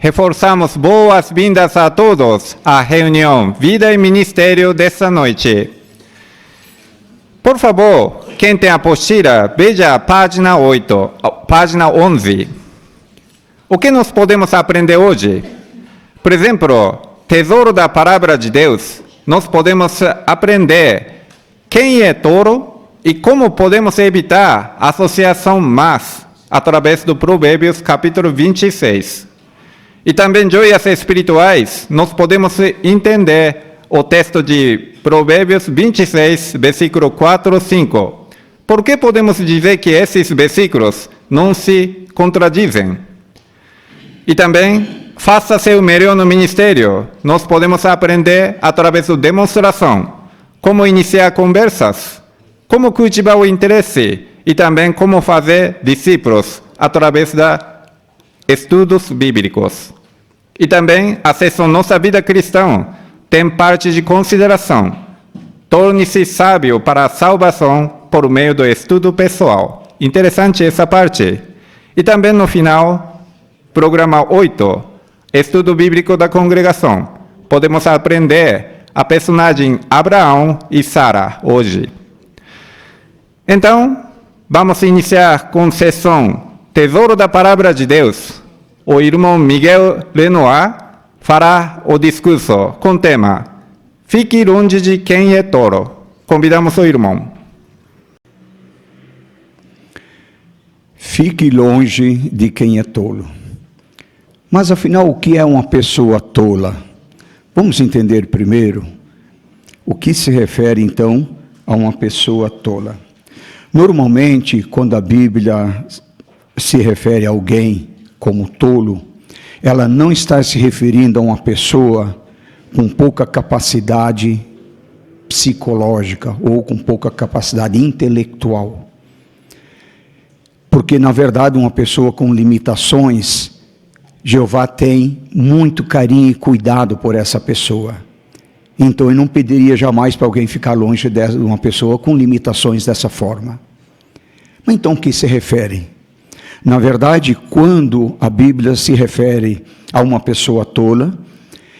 reforçamos boas-vindas a todos à reunião Vida e Ministério desta noite. Por favor, quem tem a apostila, veja a página 11. O que nós podemos aprender hoje? Por exemplo, tesouro da palavra de Deus, nós podemos aprender quem é tolo e como podemos evitar associação más através do Provérbios capítulo 26. E também joias espirituais, nós podemos entender o texto de Provérbios 26, versículo 4 e 5. Por que podemos dizer que esses versículos não se contradizem? E também, faça seu melhor no ministério. Nós podemos aprender através da demonstração, como iniciar conversas, como cultivar o interesse e também como fazer discípulos através de estudos bíblicos. E também, acesso à nossa vida cristã tem parte de consideração. Torne-se sábio para a salvação por meio do estudo pessoal. Interessante essa parte. E também no final, programa 8, estudo bíblico da congregação. Podemos aprender a personagem Abraão e Sara hoje. Então, vamos iniciar com a sessão Tesouro da Palavra de Deus. O irmão Miguel Lenoir fará o discurso com o tema Fique longe de quem é tolo. Convidamos o irmão. Fique longe de quem é tolo. Mas afinal, o que é uma pessoa tola? Vamos entender primeiro o que se refere então a uma pessoa tola. Normalmente, quando a Bíblia se refere a alguém como tolo, ela não está se referindo a uma pessoa com pouca capacidade psicológica ou com pouca capacidade intelectual. Porque, na verdade, uma pessoa com limitações, Jeová tem muito carinho e cuidado por essa pessoa. Então, ele não pediria jamais para alguém ficar longe de uma pessoa com limitações dessa forma. Mas então, o que se refere? Na verdade, quando a Bíblia se refere a uma pessoa tola,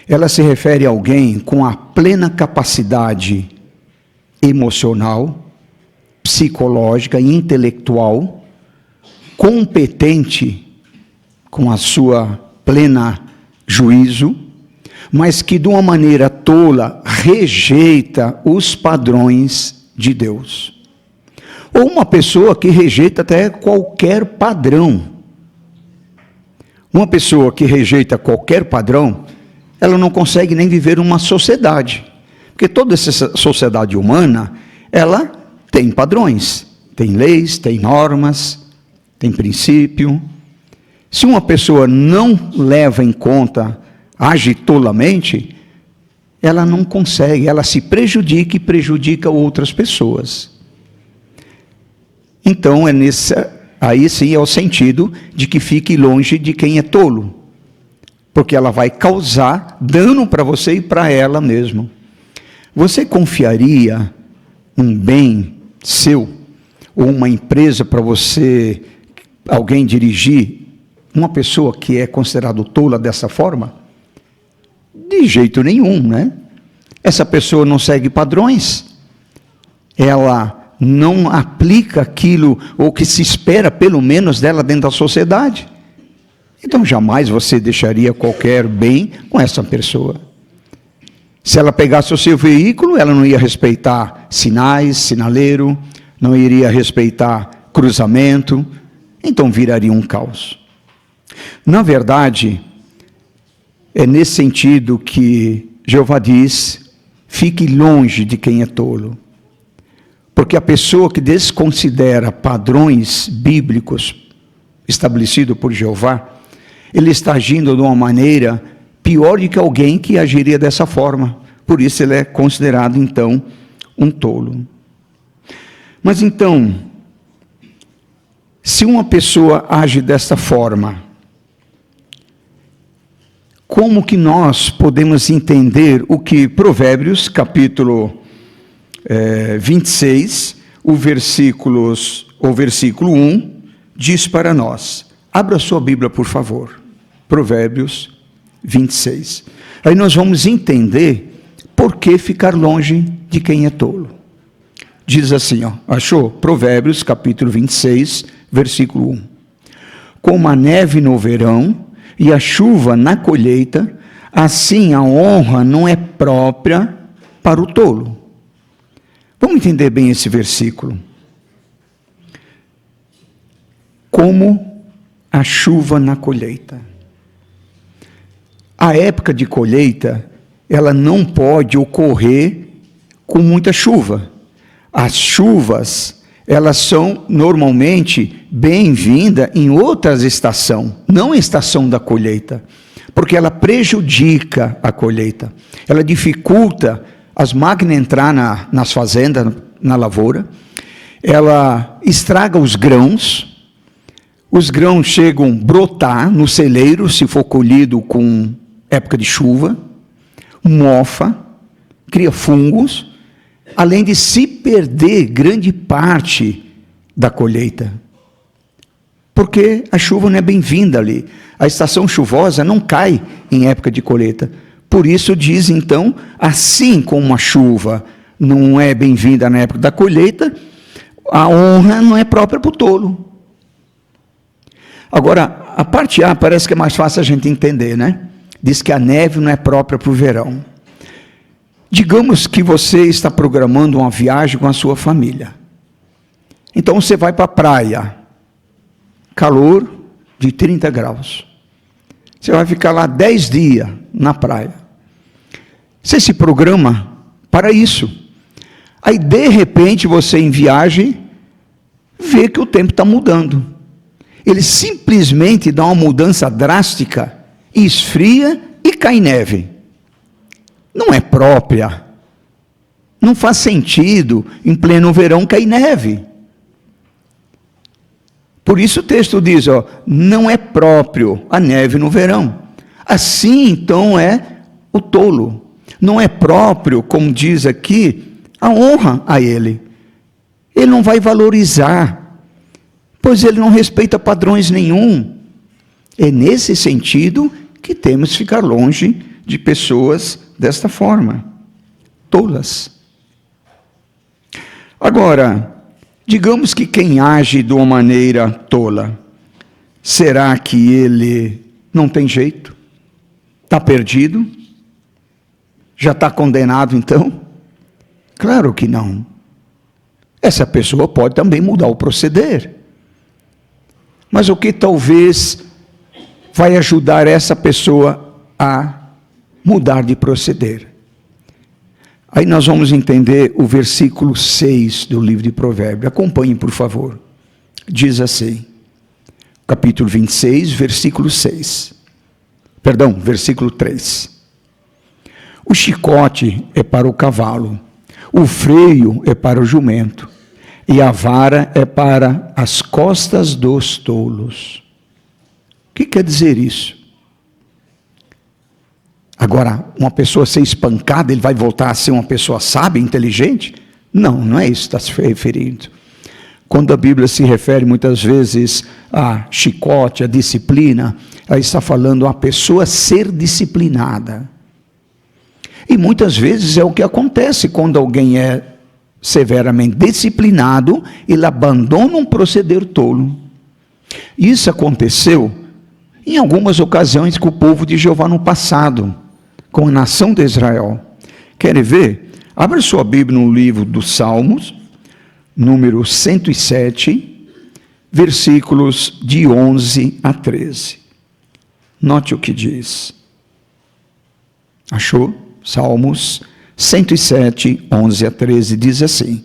ela se refere a alguém com a plena capacidade emocional, psicológica e intelectual, competente com a sua plena juízo, mas que de uma maneira tola rejeita os padrões de Deus. Ou uma pessoa que rejeita até qualquer padrão. Uma pessoa que rejeita qualquer padrão, ela não consegue nem viver uma sociedade. Porque toda essa sociedade humana, ela tem padrões, tem leis, tem normas, tem princípio. Se uma pessoa não leva em conta, age tolamente, ela não consegue, ela se prejudica e prejudica outras pessoas. Então, aí sim é o sentido de que fique longe de quem é tolo. Porque ela vai causar dano para você e para ela mesmo. Você confiaria um bem seu, ou uma empresa para você, alguém dirigir, uma pessoa que é considerada tola dessa forma? De jeito nenhum, né? Essa pessoa não segue padrões, ela não aplica aquilo, ou que se espera pelo menos dela dentro da sociedade. Então jamais você deixaria qualquer bem com essa pessoa. Se ela pegasse o seu veículo, ela não ia respeitar sinais, sinaleiro, não iria respeitar cruzamento, então viraria um caos. Na verdade, é nesse sentido que Jeová diz, fique longe de quem é tolo. Porque a pessoa que desconsidera padrões bíblicos estabelecidos por Jeová, ele está agindo de uma maneira pior do que alguém que agiria dessa forma. Por isso ele é considerado, então, um tolo. Mas então, se uma pessoa age desta forma, como que nós podemos entender o que Provérbios, capítulo 26, o versículo 1, diz para nós? Abra sua Bíblia, por favor. Provérbios 26. Aí nós vamos entender por que ficar longe de quem é tolo. Diz assim, ó, achou? Provérbios, capítulo 26, versículo 1. Como a neve no verão e a chuva na colheita, assim a honra não é própria para o tolo. Vamos entender bem esse versículo. Como a chuva na colheita. A época de colheita, ela não pode ocorrer com muita chuva. As chuvas, elas são normalmente bem-vindas em outras estações, não em estação da colheita, porque ela prejudica a colheita, ela dificulta as máquinas entrar nas fazendas, na lavoura, ela estraga os grãos chegam a brotar no celeiro, se for colhido com época de chuva, mofa, cria fungos, além de se perder grande parte da colheita. Porque a chuva não é bem-vinda ali. A estação chuvosa não cai em época de colheita. Por isso diz, então, assim como a chuva não é bem-vinda na época da colheita, a honra não é própria para o tolo. Agora, a parte A parece que é mais fácil a gente entender, né? Diz que a neve não é própria para o verão. Digamos que você está programando uma viagem com a sua família. Então você vai para a praia, calor de 30 graus. Você vai ficar lá 10 dias na praia. Você se programa para isso. Aí de repente você em viagem vê que o tempo está mudando. Ele simplesmente dá uma mudança drástica, esfria e cai neve. Não é própria. Não faz sentido, em pleno verão, cair neve. Por isso o texto diz, ó, não é próprio a neve no verão. Assim, então, é o tolo. Não é próprio, como diz aqui, a honra a ele. Ele não vai valorizar, pois ele não respeita padrões nenhum. É nesse sentido que temos que ficar longe de pessoas desta forma, tolas. Agora, digamos que quem age de uma maneira tola, será que ele não tem jeito? Está perdido? Já está condenado então? Claro que não. Essa pessoa pode também mudar o proceder. Mas o que talvez vai ajudar essa pessoa a mudar de proceder? Aí nós vamos entender o versículo 6 do livro de Provérbios. Acompanhe, por favor. Diz assim, capítulo 26, versículo 6. Perdão, versículo 3. O chicote é para o cavalo, o freio é para o jumento, e a vara é para as costas dos tolos. O que quer dizer isso? Agora, uma pessoa ser espancada, ele vai voltar a ser uma pessoa sábia, inteligente? Não, não é isso que está se referindo. Quando a Bíblia se refere muitas vezes a chicote, a disciplina, ela está falando a pessoa ser disciplinada. E muitas vezes é o que acontece quando alguém é severamente disciplinado, ele abandona um proceder tolo. Isso aconteceu em algumas ocasiões com o povo de Jeová no passado, com a nação de Israel. Querem ver? Abra sua Bíblia no livro dos Salmos, número 107, versículos de 11 a 13. Note o que diz. Achou? Salmos 107, 11 a 13, diz assim: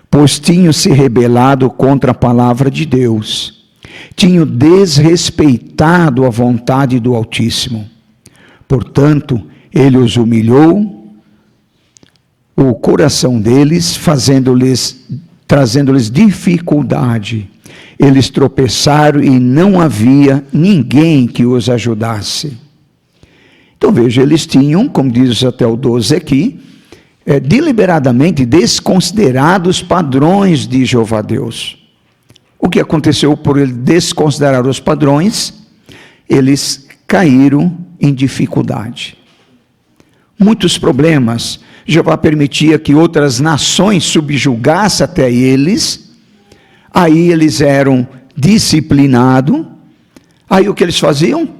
Pois tinham se rebelado contra a palavra de Deus, tinham desrespeitado a vontade do Altíssimo. Portanto, ele os humilhou o coração deles, trazendo-lhes dificuldade. Eles tropeçaram e não havia ninguém que os ajudasse. Então veja, eles tinham, como diz até o 12 aqui, deliberadamente desconsiderado os padrões de Jeová Deus. O que aconteceu por ele desconsiderar os padrões? Eles caíram em dificuldade. Muitos problemas, Jeová permitia que outras nações subjugassem até eles, aí eles eram disciplinados, aí o que eles faziam?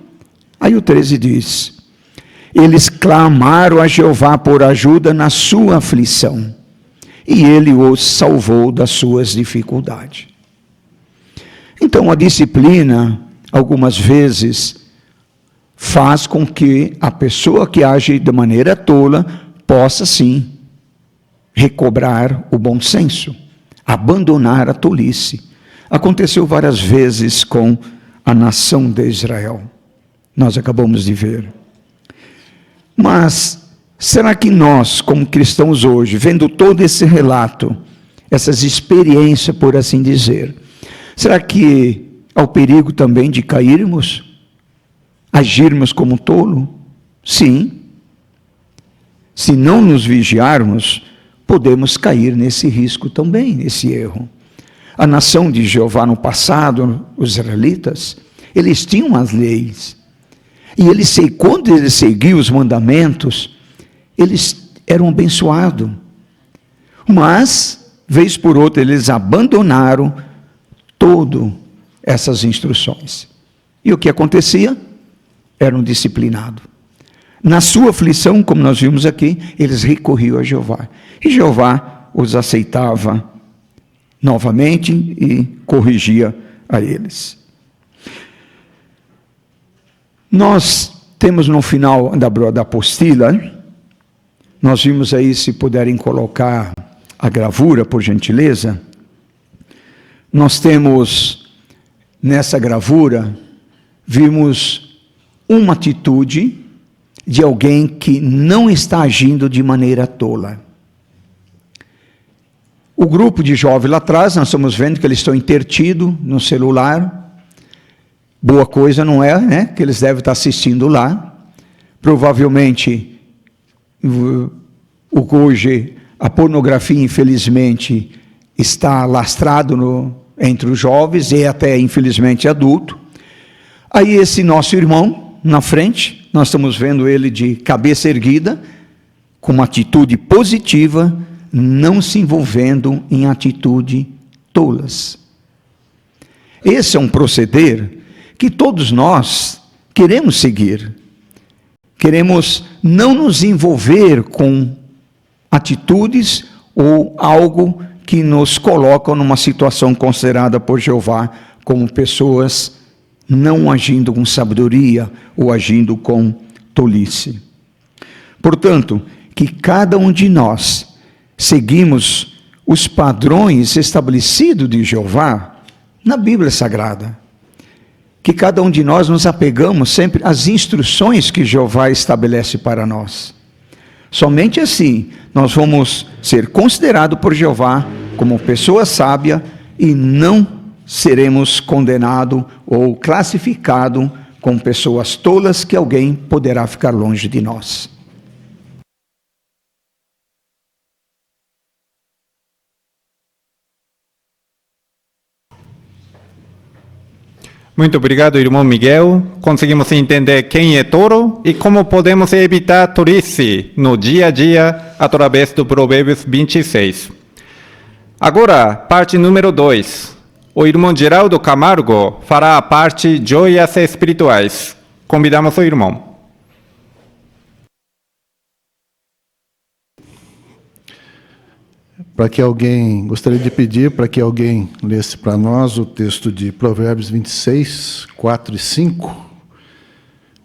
Aí o 13 diz, eles clamaram a Jeová por ajuda na sua aflição, e ele os salvou das suas dificuldades. Então a disciplina, algumas vezes, faz com que a pessoa que age de maneira tola possa sim recobrar o bom senso, abandonar a tolice. Aconteceu várias vezes com a nação de Israel. Nós acabamos de ver. Mas será que nós, como cristãos hoje, vendo todo esse relato, essas experiências, por assim dizer, será que há o perigo também de cairmos? Agirmos como tolo? Sim. Se não nos vigiarmos, podemos cair nesse risco também, nesse erro. A nação de Jeová no passado, os israelitas, eles tinham as leis. E quando eles seguiam os mandamentos, eles eram abençoados. Mas, vez por outra, eles abandonaram todas essas instruções. E o que acontecia? Eram disciplinados. Na sua aflição, como nós vimos aqui, eles recorriam a Jeová. E Jeová os aceitava novamente e corrigia a eles. Nós temos no final da apostila, nós vimos aí, se puderem colocar a gravura, por gentileza, nós temos nessa gravura, vimos uma atitude de alguém que não está agindo de maneira tola. O grupo de jovens lá atrás, nós estamos vendo que eles estão intertidos no celular. Boa coisa não é, né? Que eles devem estar assistindo lá. Provavelmente, hoje, a pornografia, infelizmente, está lastrado entre os jovens e até, infelizmente, adulto. Aí esse nosso irmão, na frente, nós estamos vendo ele de cabeça erguida, com uma atitude positiva, não se envolvendo em atitude tolas. Esse é um proceder que todos nós queremos seguir. Queremos não nos envolver com atitudes ou algo que nos coloca numa situação considerada por Jeová como pessoas não agindo com sabedoria ou agindo com tolice. Portanto, que cada um de nós seguimos os padrões estabelecidos de Jeová na Bíblia Sagrada. Que cada um de nós nos apegamos sempre às instruções que Jeová estabelece para nós. Somente assim nós vamos ser considerados por Jeová como pessoa sábia e não seremos condenados ou classificados como pessoas tolas que alguém poderá ficar longe de nós. Muito obrigado, irmão Miguel. Conseguimos entender quem é tolo e como podemos evitar tolice no dia a dia através do Provérbios 26. Agora, parte número 2. O irmão Geraldo Camargo fará a parte joias espirituais. Convidamos o irmão. Gostaria de pedir para que alguém lesse para nós o texto de Provérbios 26, 4 e 5.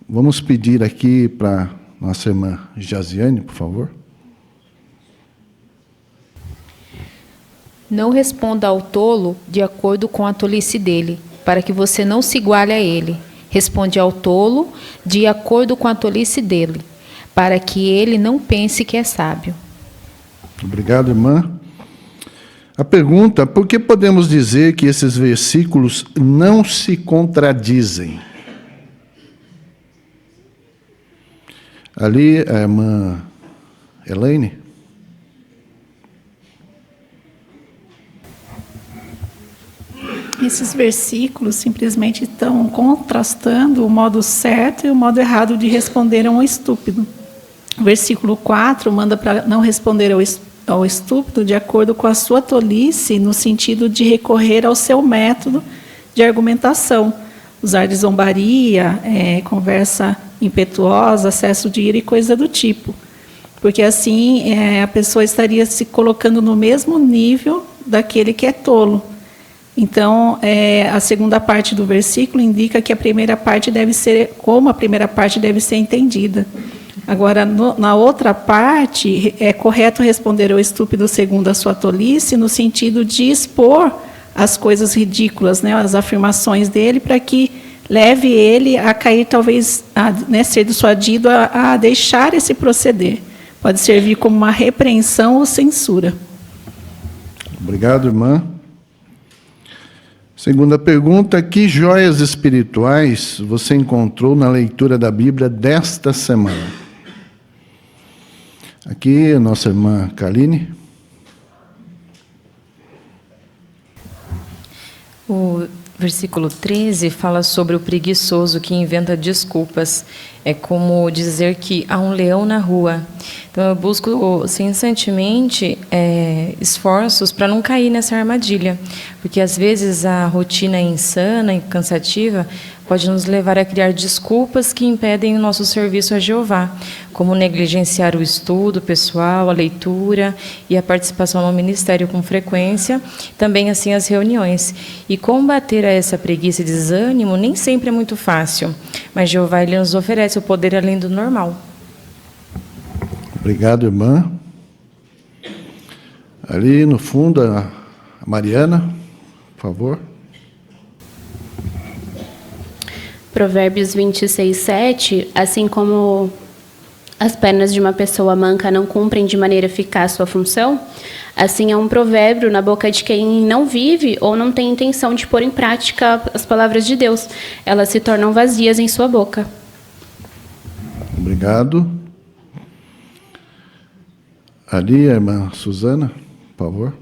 Vamos pedir aqui para nossa irmã Jaziane, por favor. Não responda ao tolo de acordo com a tolice dele, para que você não se iguale a ele. Responde ao tolo de acordo com a tolice dele, para que ele não pense que é sábio. Obrigado, irmã. A pergunta: por que podemos dizer que esses versículos não se contradizem? Ali, a irmã Elaine. esses versículos simplesmente estão contrastando o modo certo e o modo errado de responder a um estúpido. O versículo 4 manda para não responder ao estúpido de acordo com a sua tolice, no sentido de recorrer ao seu método de argumentação, usar de zombaria, conversa impetuosa, acesso de ira e coisa do tipo. Porque assim a pessoa estaria se colocando no mesmo nível daquele que é tolo. Então, a segunda parte do versículo indica que a primeira parte deve ser, como a primeira parte deve ser entendida. Agora, na outra parte, é correto responder ao estúpido segundo a sua tolice, no sentido de expor as coisas ridículas, né, as afirmações dele, para que leve ele a cair, talvez, ser dissuadido a deixar esse proceder. Pode servir como uma repreensão ou censura. Obrigado, irmã. Segunda pergunta: que joias espirituais você encontrou na leitura da Bíblia desta semana? Aqui, a nossa irmã Kaline. O versículo 13 fala sobre o preguiçoso que inventa desculpas. É como dizer que há um leão na rua. Então, eu busco incessantemente esforços para não cair nessa armadilha. Porque, às vezes, a rotina é insana e cansativa pode nos levar a criar desculpas que impedem o nosso serviço a Jeová, como negligenciar o estudo pessoal, a leitura e a participação no ministério com frequência, também assim as reuniões. E combater essa preguiça e desânimo nem sempre é muito fácil, mas Jeová ele nos oferece o poder além do normal. Obrigado, irmã. Ali no fundo, a Mariana, por favor. Provérbios 26:7, assim como as pernas de uma pessoa manca não cumprem de maneira eficaz sua função, assim é um provérbio na boca de quem não vive ou não tem intenção de pôr em prática as palavras de Deus. Elas se tornam vazias em sua boca. Obrigado. Ali, a irmã Suzana, por favor.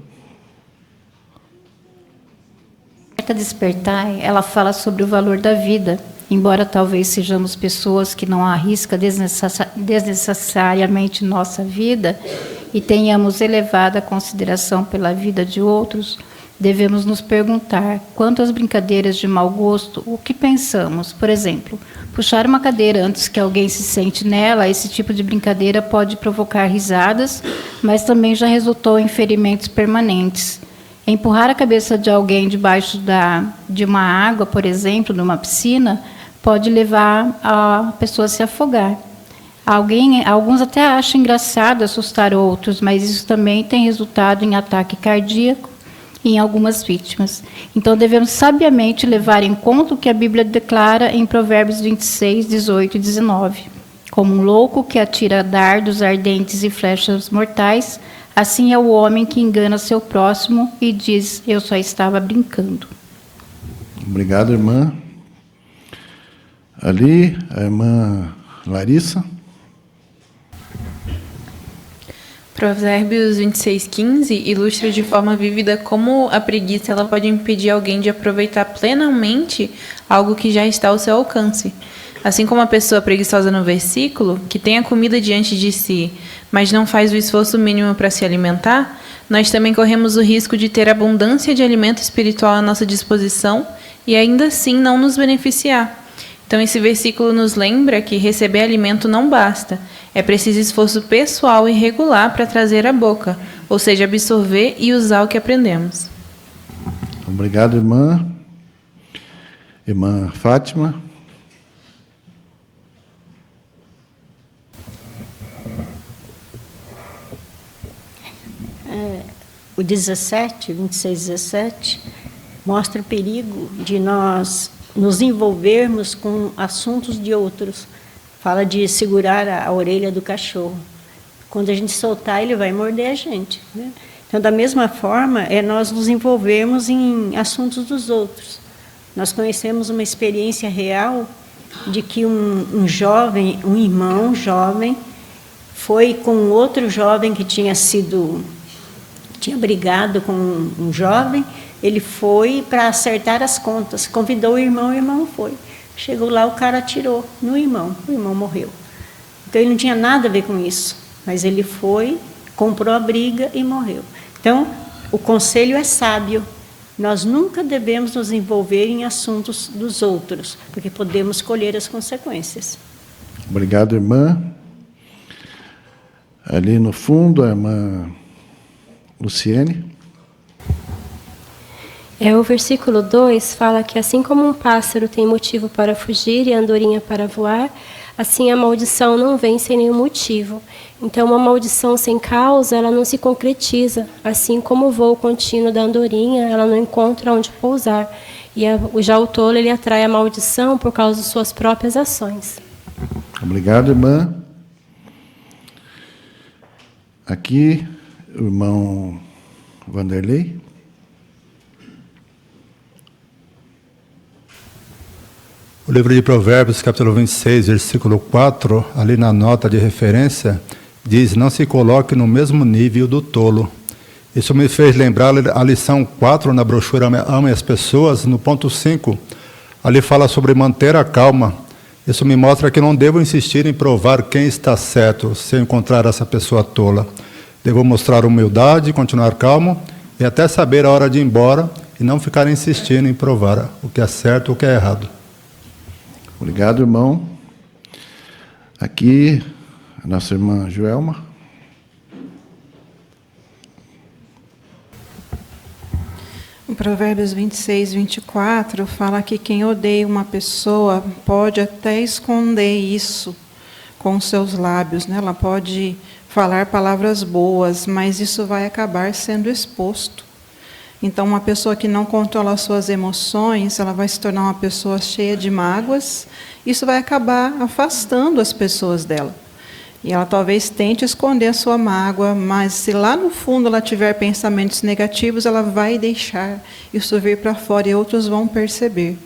A carta Despertar, ela fala sobre o valor da vida. Embora talvez sejamos pessoas que não arriscam desnecessariamente nossa vida e tenhamos elevada consideração pela vida de outros, devemos nos perguntar, quanto às brincadeiras de mau gosto, o que pensamos? Por exemplo, puxar uma cadeira antes que alguém se sente nela, esse tipo de brincadeira pode provocar risadas, mas também já resultou em ferimentos permanentes. Empurrar a cabeça de alguém debaixo de uma água, por exemplo, numa piscina, pode levar a pessoa a se afogar. Alguns até acham engraçado assustar outros, mas isso também tem resultado em ataque cardíaco em algumas vítimas. Então, devemos sabiamente levar em conta o que a Bíblia declara em Provérbios 26, 18 e 19. Como um louco que atira dardos ardentes e flechas mortais, assim é o homem que engana seu próximo e diz, eu só estava brincando. Obrigado, irmã. Ali, a irmã Larissa. Provérbios 26:15 ilustra de forma vívida como a preguiça ela pode impedir alguém de aproveitar plenamente algo que já está ao seu alcance. Assim como a pessoa preguiçosa no versículo, que tem a comida diante de si, mas não faz o esforço mínimo para se alimentar, nós também corremos o risco de ter abundância de alimento espiritual à nossa disposição e ainda assim não nos beneficiar. Então, esse versículo nos lembra que receber alimento não basta. É preciso esforço pessoal e regular para trazer à boca, ou seja, absorver e usar o que aprendemos. Obrigado, irmã. Irmã Fátima. O 26, 17, mostra o perigo de nós nos envolvermos com assuntos de outros. Fala de segurar a orelha do cachorro. Quando a gente soltar, ele vai morder a gente, né? Então, da mesma forma, é nós nos envolvermos em assuntos dos outros. Nós conhecemos uma experiência real de que um jovem, um irmão jovem, foi com outro jovem que tinha brigado com um jovem, Ele foi para acertar as contas, convidou o irmão foi. Chegou lá, o cara atirou no irmão, o irmão morreu. Então, ele não tinha nada a ver com isso, mas ele foi, comprou a briga e morreu. Então, o conselho é sábio. Nós nunca devemos nos envolver em assuntos dos outros, porque podemos colher as consequências. Obrigado, irmã. Ali no fundo, a irmã Luciene. O versículo 2 fala que assim como um pássaro tem motivo para fugir e a andorinha para voar, assim a maldição não vem sem nenhum motivo. Então, uma maldição sem causa, ela não se concretiza. Assim como o voo contínuo da andorinha, ela não encontra onde pousar. E já o tolo, ele atrai a maldição por causa de suas próprias ações. Obrigado, irmã. Aqui, o irmão Vanderlei. O livro de Provérbios, capítulo 26, versículo 4, ali na nota de referência, diz: não se coloque no mesmo nível do tolo. Isso me fez lembrar a lição 4 na brochura Ame as Pessoas, no ponto 5. Ali fala sobre manter a calma. Isso me mostra que não devo insistir em provar quem está certo se eu encontrar essa pessoa tola. Devo mostrar humildade, continuar calmo e até saber a hora de ir embora e não ficar insistindo em provar o que é certo ou o que é errado. Obrigado, irmão. Aqui, a nossa irmã Joelma. Em Provérbios 26, 24, fala que quem odeia uma pessoa pode até esconder isso com seus lábios, né? Ela pode falar palavras boas, mas isso vai acabar sendo exposto. Então, uma pessoa que não controla as suas emoções, ela vai se tornar uma pessoa cheia de mágoas. Isso vai acabar afastando as pessoas dela. E ela talvez tente esconder a sua mágoa, mas se lá no fundo ela tiver pensamentos negativos, ela vai deixar isso vir para fora e outros vão perceber.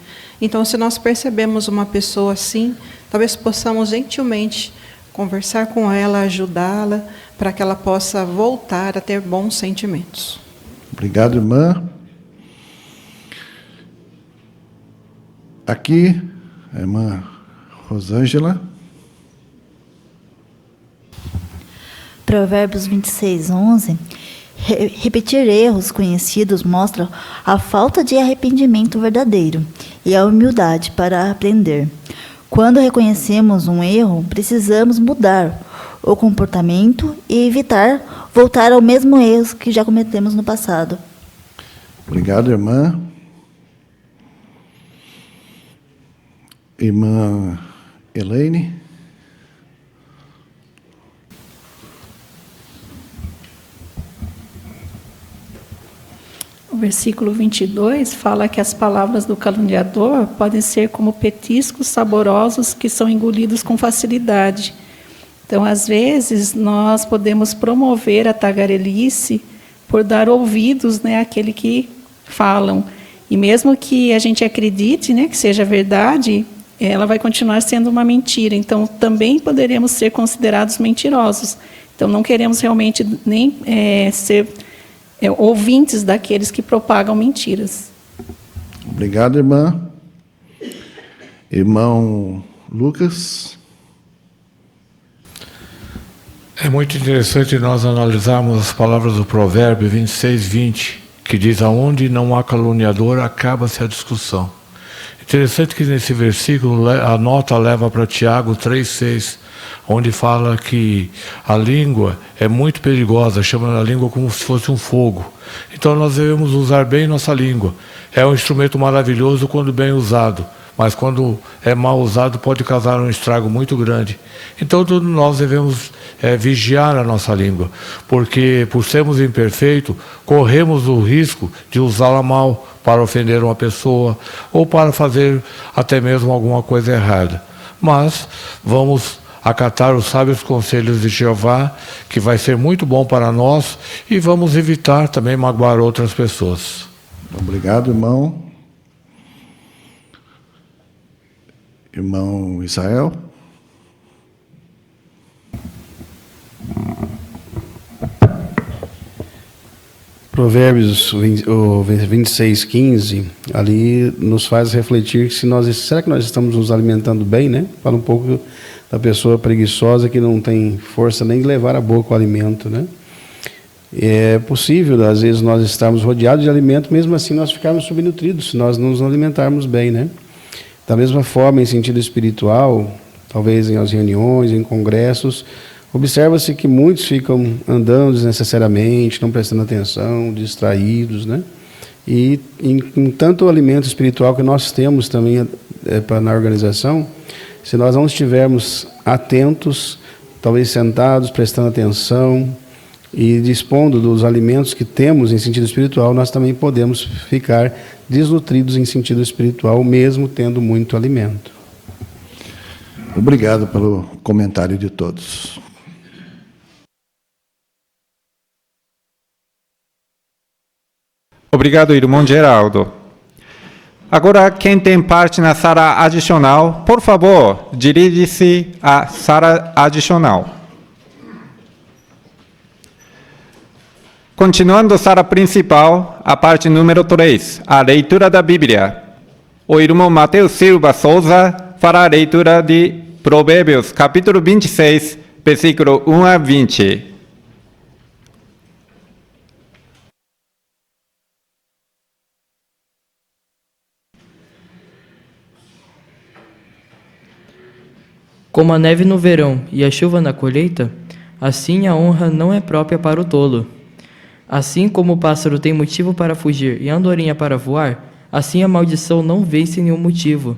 Então, se nós percebemos uma pessoa assim, talvez possamos gentilmente conversar com ela, ajudá-la, para que ela possa voltar a ter bons sentimentos. Obrigado, irmã. Aqui, a irmã Rosângela. Provérbios 26, 11. Repetir erros conhecidos mostra a falta de arrependimento verdadeiro e a humildade para aprender. Quando reconhecemos um erro, precisamos mudar o comportamento e evitar voltar ao mesmo erro que já cometemos no passado. Obrigado, irmã. Irmã Elaine. O versículo 22 fala que as palavras do caluniador podem ser como petiscos saborosos que são engolidos com facilidade. Então, às vezes, nós podemos promover a tagarelice por dar ouvidos, né, àquele que falam. E mesmo que a gente acredite, né, que seja verdade, ela vai continuar sendo uma mentira. Então, também poderemos ser considerados mentirosos. Então, não queremos realmente nem ser ouvintes daqueles que propagam mentiras. Obrigado, irmã. Irmão Lucas. É muito interessante nós analisarmos as palavras do provérbio 26, 20, que diz: aonde não há caluniador, acaba-se a discussão. Interessante que nesse versículo a nota leva para Tiago 3,6, onde fala que a língua é muito perigosa, chama a língua como se fosse um fogo. Então nós devemos usar bem nossa língua. É um instrumento maravilhoso quando bem usado, mas quando é mal usado pode causar um estrago muito grande. Então todos nós devemos vigiar a nossa língua, porque por sermos imperfeitos, corremos o risco de usá-la mal para ofender uma pessoa ou para fazer até mesmo alguma coisa errada. Mas vamos acatar os sábios conselhos de Jeová, que vai ser muito bom para nós, e vamos evitar também magoar outras pessoas. Obrigado, irmão. Irmão Israel. Provérbios 26:15, ali nos faz refletir se será que nós estamos nos alimentando bem, né? Fala um pouco da pessoa preguiçosa que não tem força nem de levar a boca o alimento, né? É possível, às vezes, nós estarmos rodeados de alimento, mesmo assim nós ficarmos subnutridos, se nós não nos alimentarmos bem, né? Da mesma forma, em sentido espiritual, talvez em as reuniões, em congressos, observa-se que muitos ficam andando desnecessariamente, não prestando atenção, distraídos, né? E em tanto alimento espiritual que nós temos também na organização, se nós não estivermos atentos, talvez sentados, prestando atenção e dispondo dos alimentos que temos em sentido espiritual, nós também podemos ficar desnutridos em sentido espiritual, mesmo tendo muito alimento. Obrigado pelo comentário de todos. Obrigado, irmão Geraldo. Agora, quem tem parte na sala adicional, por favor, dirige-se à sala adicional. Continuando a sala principal, a parte número 3, a leitura da Bíblia. O irmão Mateus Silva Souza fará a leitura de Provérbios, capítulo 26, versículo 1 a 20. Como a neve no verão e a chuva na colheita, assim a honra não é própria para o tolo. Assim como o pássaro tem motivo para fugir e a andorinha para voar, assim a maldição não vence nenhum motivo.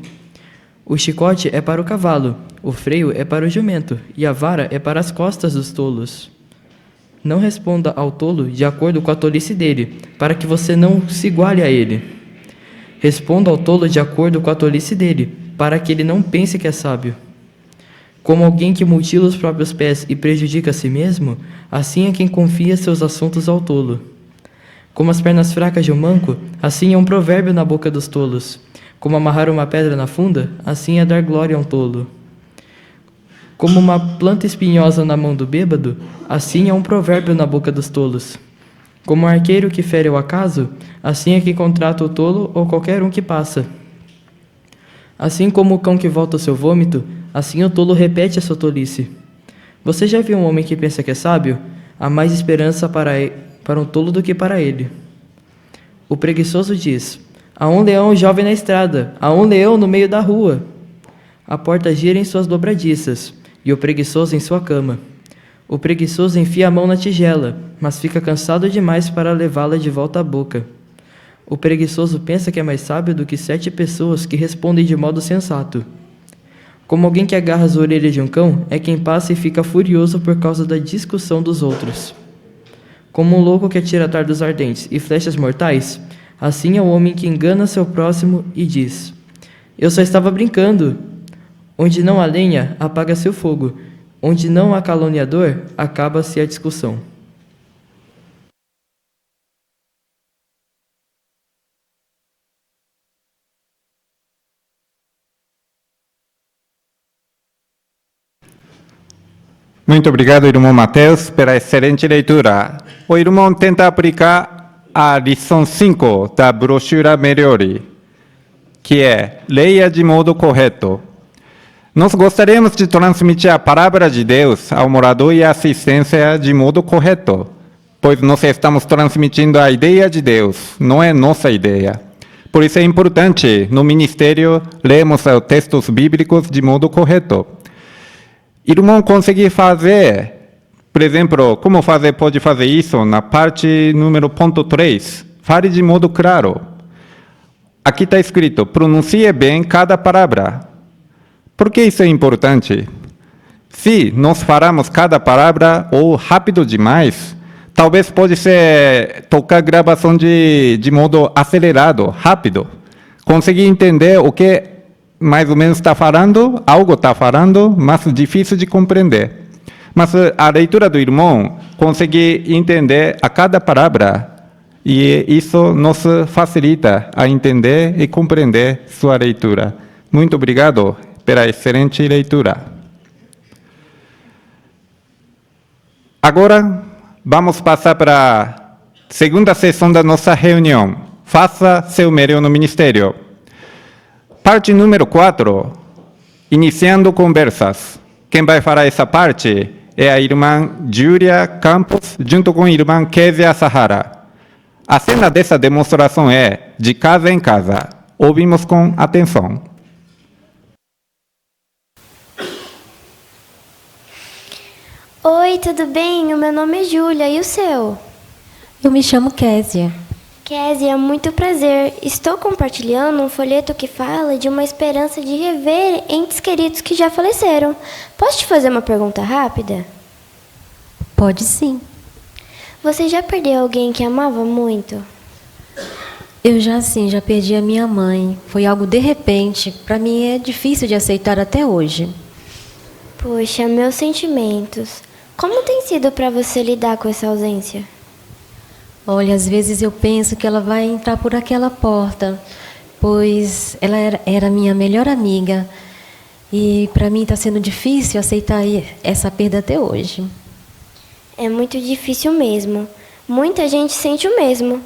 O chicote é para o cavalo, o freio é para o jumento, e a vara é para as costas dos tolos. Não responda ao tolo de acordo com a tolice dele, para que você não se iguale a ele. Responda ao tolo de acordo com a tolice dele, para que ele não pense que é sábio. Como alguém que mutila os próprios pés e prejudica a si mesmo, assim é quem confia seus assuntos ao tolo. Como as pernas fracas de um manco, assim é um provérbio na boca dos tolos. Como amarrar uma pedra na funda, assim é dar glória a um tolo. Como uma planta espinhosa na mão do bêbado, assim é um provérbio na boca dos tolos. Como um arqueiro que fere o acaso, assim é quem contrata o tolo ou qualquer um que passa. Assim como o cão que volta ao seu vômito, assim o tolo repete a sua tolice. Você já viu um homem que pensa que é sábio? Há mais esperança para um tolo do que para ele. O preguiçoso diz: há um leão jovem na estrada, há um leão no meio da rua. A porta gira em suas dobradiças, e o preguiçoso em sua cama. O preguiçoso enfia a mão na tigela, mas fica cansado demais para levá-la de volta à boca. O preguiçoso pensa que é mais sábio do que 7 pessoas que respondem de modo sensato. Como alguém que agarra as orelhas de um cão, é quem passa e fica furioso por causa da discussão dos outros. Como um louco que atira dardos ardentes e flechas mortais, assim é o homem que engana seu próximo e diz: eu só estava brincando. Onde não há lenha, apaga-se o fogo. Onde não há caluniador, acaba-se a discussão. Muito obrigado, irmão Mateus, pela excelente leitura. O irmão tenta aplicar a lição 5 da brochura Melhore, que é: leia de modo correto. Nós gostaríamos de transmitir a palavra de Deus ao morador e a assistência de modo correto, pois nós estamos transmitindo a ideia de Deus, não é nossa ideia. Por isso é importante, no ministério, lermos os textos bíblicos de modo correto. Irmão, conseguir fazer, por exemplo, como pode fazer isso na parte número ponto 3? Fale de modo claro. Aqui está escrito: pronuncie bem cada palavra. Por que isso é importante? Se nós falamos cada palavra ou rápido demais, talvez pode ser tocar gravação de modo acelerado, rápido. Conseguir entender o que mais ou menos está falando, algo está falando, mas difícil de compreender. Mas a leitura do irmão consegue entender a cada palavra, e isso nos facilita a entender e compreender sua leitura. Muito obrigado pela excelente leitura. Agora, vamos passar para segunda sessão da nossa reunião. Faça seu melhor no ministério. Parte número 4, iniciando conversas. Quem vai falar essa parte é a irmã Júlia Campos, junto com a irmã Kézia Sahara. A cena dessa demonstração é de casa em casa. Ouvimos com atenção. Oi, tudo bem? O meu nome é Júlia, e o seu? Eu me chamo Kézia. Kézia, muito prazer. Estou compartilhando um folheto que fala de uma esperança de rever entes queridos que já faleceram. Posso te fazer uma pergunta rápida? Pode sim. Você já perdeu alguém que amava muito? Eu já perdi a minha mãe. Foi algo de repente. Para mim é difícil de aceitar até hoje. Puxa, meus sentimentos. Como tem sido para você lidar com essa ausência? Olha, às vezes eu penso que ela vai entrar por aquela porta, pois ela era minha melhor amiga. E para mim está sendo difícil aceitar essa perda até hoje. É muito difícil mesmo. Muita gente sente o mesmo.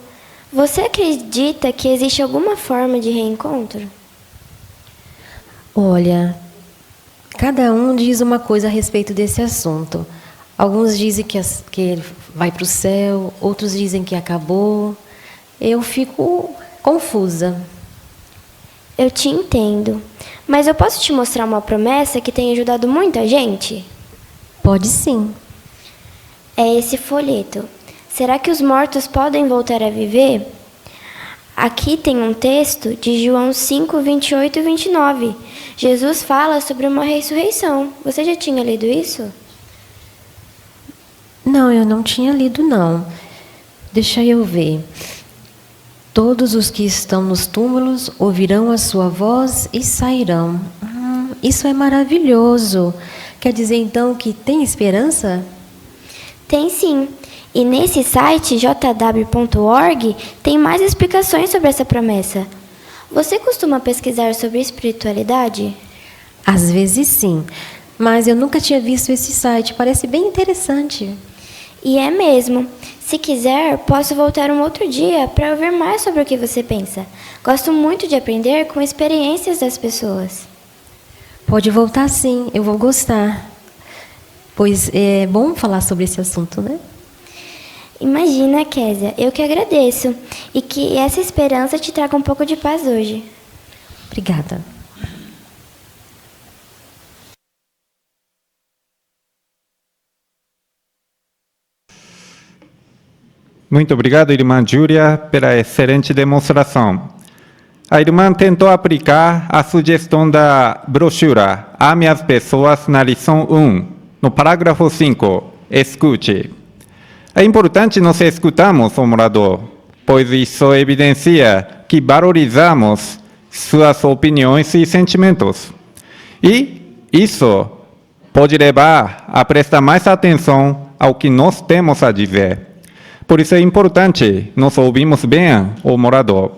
Você acredita que existe alguma forma de reencontro? Olha, cada um diz uma coisa a respeito desse assunto. Alguns dizem que ele vai para o céu, outros dizem que acabou. Eu fico confusa. Eu te entendo. Mas eu posso te mostrar uma promessa que tem ajudado muita gente? Pode sim. É esse folheto. Será que os mortos podem voltar a viver? Aqui tem um texto de João 5, 28 e 29. Jesus fala sobre uma ressurreição. Você já tinha lido isso? Não, eu não tinha lido, não. Deixa eu ver. Todos os que estão nos túmulos ouvirão a sua voz e sairão. Isso é maravilhoso. Quer dizer, então, que tem esperança? Tem sim. E nesse site, jw.org, tem mais explicações sobre essa promessa. Você costuma pesquisar sobre espiritualidade? Às vezes sim, mas eu nunca tinha visto esse site. Parece bem interessante. E é mesmo. Se quiser, posso voltar um outro dia para ouvir mais sobre o que você pensa. Gosto muito de aprender com experiências das pessoas. Pode voltar sim, eu vou gostar. Pois é bom falar sobre esse assunto, né? Imagina, Kézia, eu que agradeço. E que essa esperança te traga um pouco de paz hoje. Obrigada. Muito obrigado, irmã Júlia, pela excelente demonstração. A irmã tentou aplicar a sugestão da brochura Ame as Pessoas na lição 1, no parágrafo 5. Escute. É importante nós escutarmos o morador, pois isso evidencia que valorizamos suas opiniões e sentimentos. E isso pode levar a prestar mais atenção ao que nós temos a dizer. Por isso é importante nós ouvirmos bem o morador.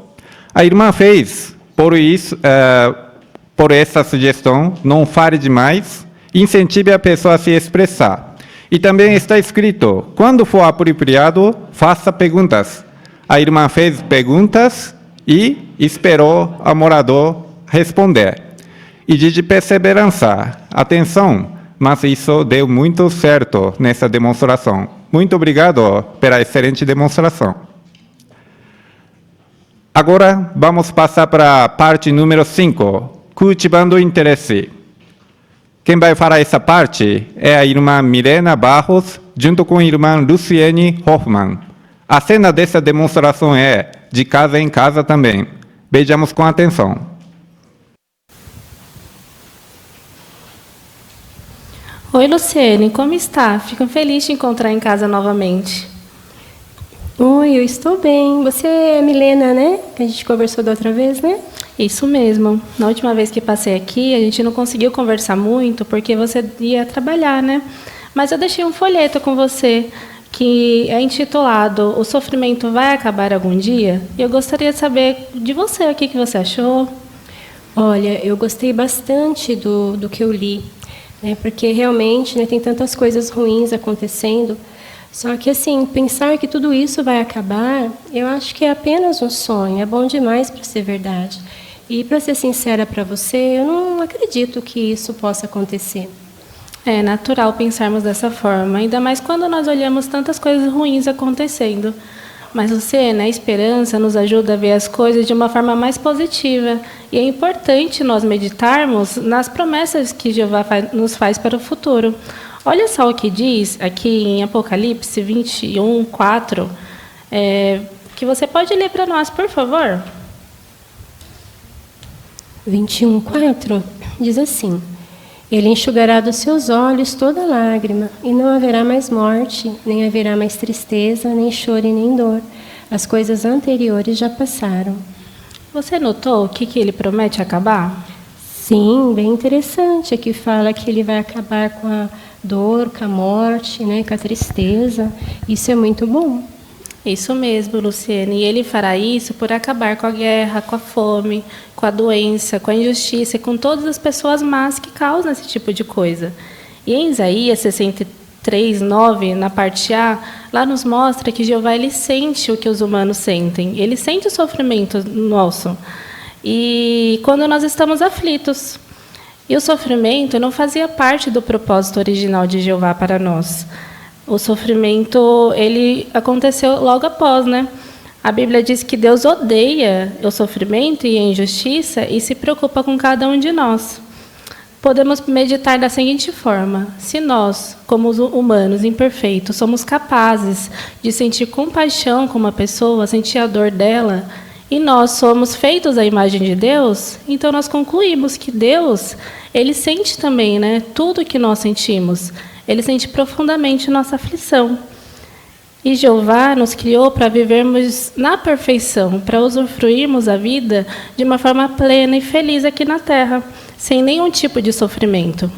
A irmã fez, por essa sugestão, não fale demais, incentive a pessoa a se expressar. E também está escrito, quando for apropriado, faça perguntas. A irmã fez perguntas e esperou o morador responder. E de perseverança, atenção, mas isso deu muito certo nessa demonstração. Muito obrigado pela excelente demonstração. Agora, vamos passar para a parte número 5, cultivando o interesse. Quem vai falar essa parte é a irmã Milena Barros, junto com a irmã Luciene Hoffmann. A cena dessa demonstração é de casa em casa também. Vejamos com atenção. Oi, Luciene, como está? Fico feliz de te encontrar em casa novamente. Oi, eu estou bem. Você é a Milena, né? Que a gente conversou da outra vez, né? Isso mesmo. Na última vez que passei aqui, a gente não conseguiu conversar muito porque você ia trabalhar, né? Mas eu deixei um folheto com você que é intitulado O Sofrimento Vai Acabar Algum Dia? E eu gostaria de saber de você o que você achou. Olha, eu gostei bastante do que eu li. Porque realmente, né, tem tantas coisas ruins acontecendo, Só que, assim, pensar que tudo isso vai acabar, eu acho que é apenas um sonho. É bom demais para ser verdade. E, para ser sincera para você, eu não acredito que isso possa acontecer. É natural pensarmos dessa forma, ainda mais quando nós olhamos tantas coisas ruins acontecendo. Mas você, né, a esperança nos ajuda a ver as coisas de uma forma mais positiva. E é importante nós meditarmos nas promessas que Jeová nos faz para o futuro. Olha só o que diz aqui em Apocalipse 21, 4, que você pode ler para nós, por favor. 21, 4, diz assim: Ele enxugará dos seus olhos toda lágrima, e não haverá mais morte, nem haverá mais tristeza, nem choro e nem dor. As coisas anteriores já passaram. Você notou o que ele promete acabar? Sim, bem interessante. Aqui fala que ele vai acabar com a dor, com a morte, né, com a tristeza. Isso é muito bom. Isso mesmo, Luciene. E ele fará isso por acabar com a guerra, com a fome, com a doença, com a injustiça e com todas as pessoas más que causam esse tipo de coisa. E em Isaías 63, 9, na parte A, lá nos mostra que Jeová ele sente o que os humanos sentem. Ele sente o sofrimento nosso. E quando nós estamos aflitos. E o sofrimento não fazia parte do propósito original de Jeová para nós. O sofrimento, ele aconteceu logo após, né? A Bíblia diz que Deus odeia o sofrimento e a injustiça e se preocupa com cada um de nós. Podemos meditar da seguinte forma: se nós, como humanos imperfeitos, somos capazes de sentir compaixão com uma pessoa, sentir a dor dela, e nós somos feitos à imagem de Deus, então nós concluímos que Deus, ele sente também, né, tudo que nós sentimos. Ele sente profundamente nossa aflição. E Jeová nos criou para vivermos na perfeição, para usufruirmos a vida de uma forma plena e feliz aqui na Terra, sem nenhum tipo de sofrimento.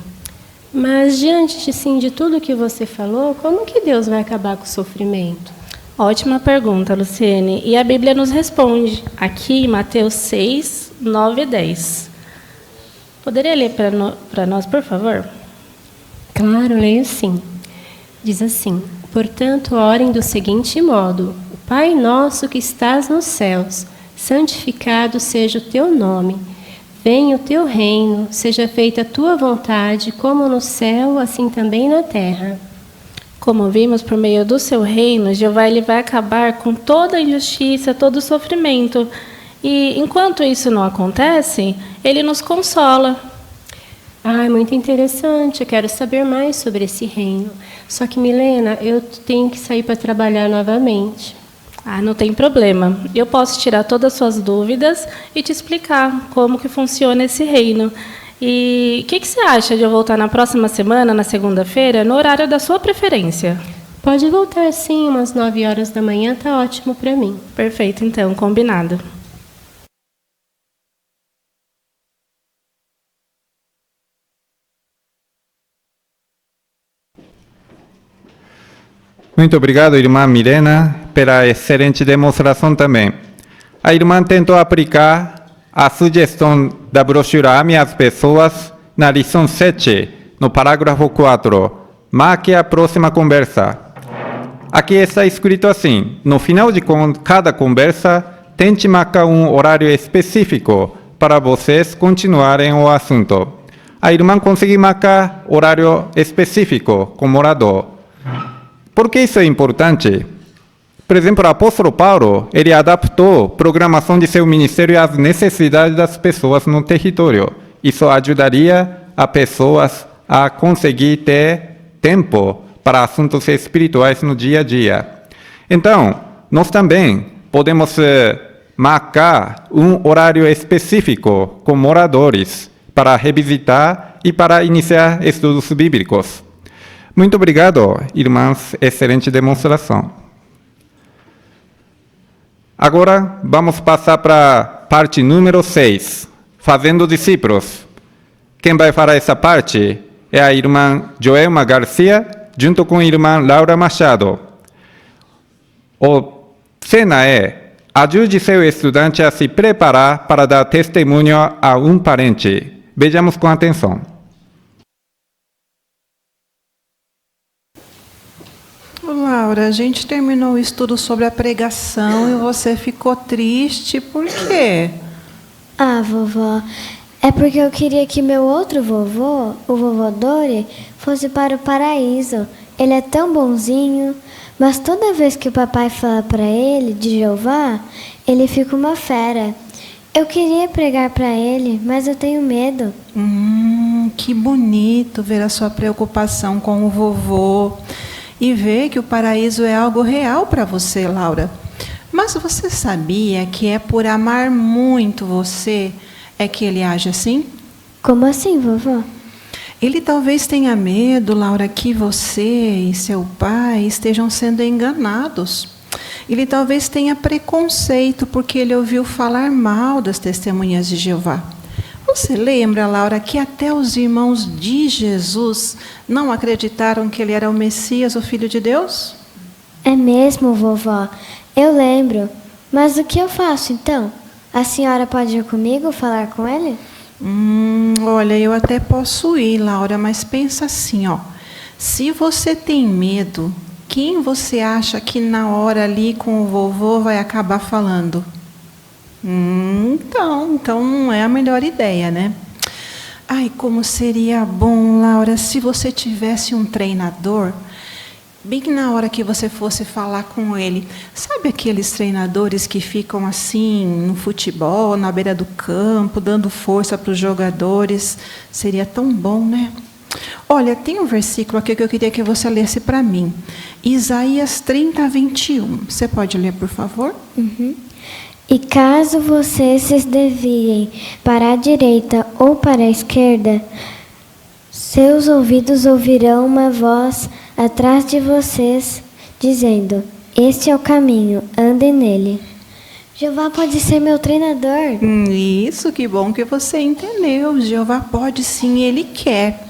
Mas, diante de tudo que você falou, como que Deus vai acabar com o sofrimento? Ótima pergunta, Luciene. E a Bíblia nos responde, aqui em Mateus 6, 9 e 10. Poderia ler para nós, por favor? Claro, leio sim. Diz assim: Portanto, orem do seguinte modo: Pai nosso que estás nos céus, santificado seja o teu nome. Venha o teu reino, seja feita a tua vontade, como no céu, assim também na terra. Como vimos, por meio do seu reino, Jeová ele vai acabar com toda a injustiça, todo o sofrimento. E enquanto isso não acontece, ele nos consola. Ah, é muito interessante. Eu quero saber mais sobre esse reino. Só que, Milena, eu tenho que sair para trabalhar novamente. Ah, não tem problema. Eu posso tirar todas as suas dúvidas e te explicar como que funciona esse reino. E o que você acha de eu voltar na próxima semana, na segunda-feira, no horário da sua preferência? Pode voltar sim, umas 9 horas da manhã, tá ótimo para mim. Perfeito, então, combinado. Muito obrigado, irmã Milena, pela excelente demonstração também. A irmã tentou aplicar a sugestão da brochura Ame as Pessoas na lição 7, no parágrafo 4. Marque a próxima conversa. Aqui está escrito assim: no final de cada conversa, tente marcar um horário específico para vocês continuarem o assunto. A irmã conseguiu marcar horário específico com o morador. Por que isso é importante? Por exemplo, o apóstolo Paulo, ele adaptou a programação de seu ministério às necessidades das pessoas no território. Isso ajudaria as pessoas a conseguir ter tempo para assuntos espirituais no dia a dia. Então, nós também podemos marcar um horário específico com moradores para revisitar e para iniciar estudos bíblicos. Muito obrigado, irmãs. Excelente demonstração. Agora, vamos passar para a parte número 6, Fazendo Discípulos. Quem vai falar essa parte é a irmã Joelma Garcia, junto com a irmã Laura Machado. O cena é: ajude seu estudante a se preparar para dar testemunho a um parente. Vejamos com atenção. Laura, a gente terminou o estudo sobre a pregação e você ficou triste. Por quê? Ah, vovó, é porque eu queria que meu outro vovô, o vovô Dori, fosse para o paraíso. Ele é tão bonzinho, mas toda vez que o papai fala para ele de Jeová, ele fica uma fera. Eu queria pregar para ele, mas eu tenho medo. Que bonito ver a sua preocupação com o vovô e ver que o paraíso é algo real para você, Laura. Mas você sabia que é por amar muito você é que ele age assim? Como assim, vovó? Ele talvez tenha medo, Laura, que você e seu pai estejam sendo enganados. Ele talvez tenha preconceito porque ele ouviu falar mal das testemunhas de Jeová. Você lembra, Laura, que até os irmãos de Jesus não acreditaram que ele era o Messias, o Filho de Deus? É mesmo, vovó. Eu lembro. Mas o que eu faço, então? A senhora pode ir comigo falar com ele? Olha, eu até posso ir, Laura, mas pensa assim, ó. Se você tem medo, quem você acha que na hora ali com o vovô vai acabar falando? Então não é a melhor ideia, né? Ai, como seria bom, Laura, se você tivesse um treinador, bem que na hora que você fosse falar com ele. Sabe aqueles treinadores que ficam assim no futebol, na beira do campo, dando força para os jogadores? Seria tão bom, né? Olha, tem um versículo aqui que eu queria que você lesse para mim. Isaías 30, 21. Você pode ler, por favor? E caso vocês se desviem para a direita ou para a esquerda, seus ouvidos ouvirão uma voz atrás de vocês, dizendo: este é o caminho, andem nele. Jeová pode ser meu treinador. Isso, que bom que você entendeu. Jeová pode sim, ele quer.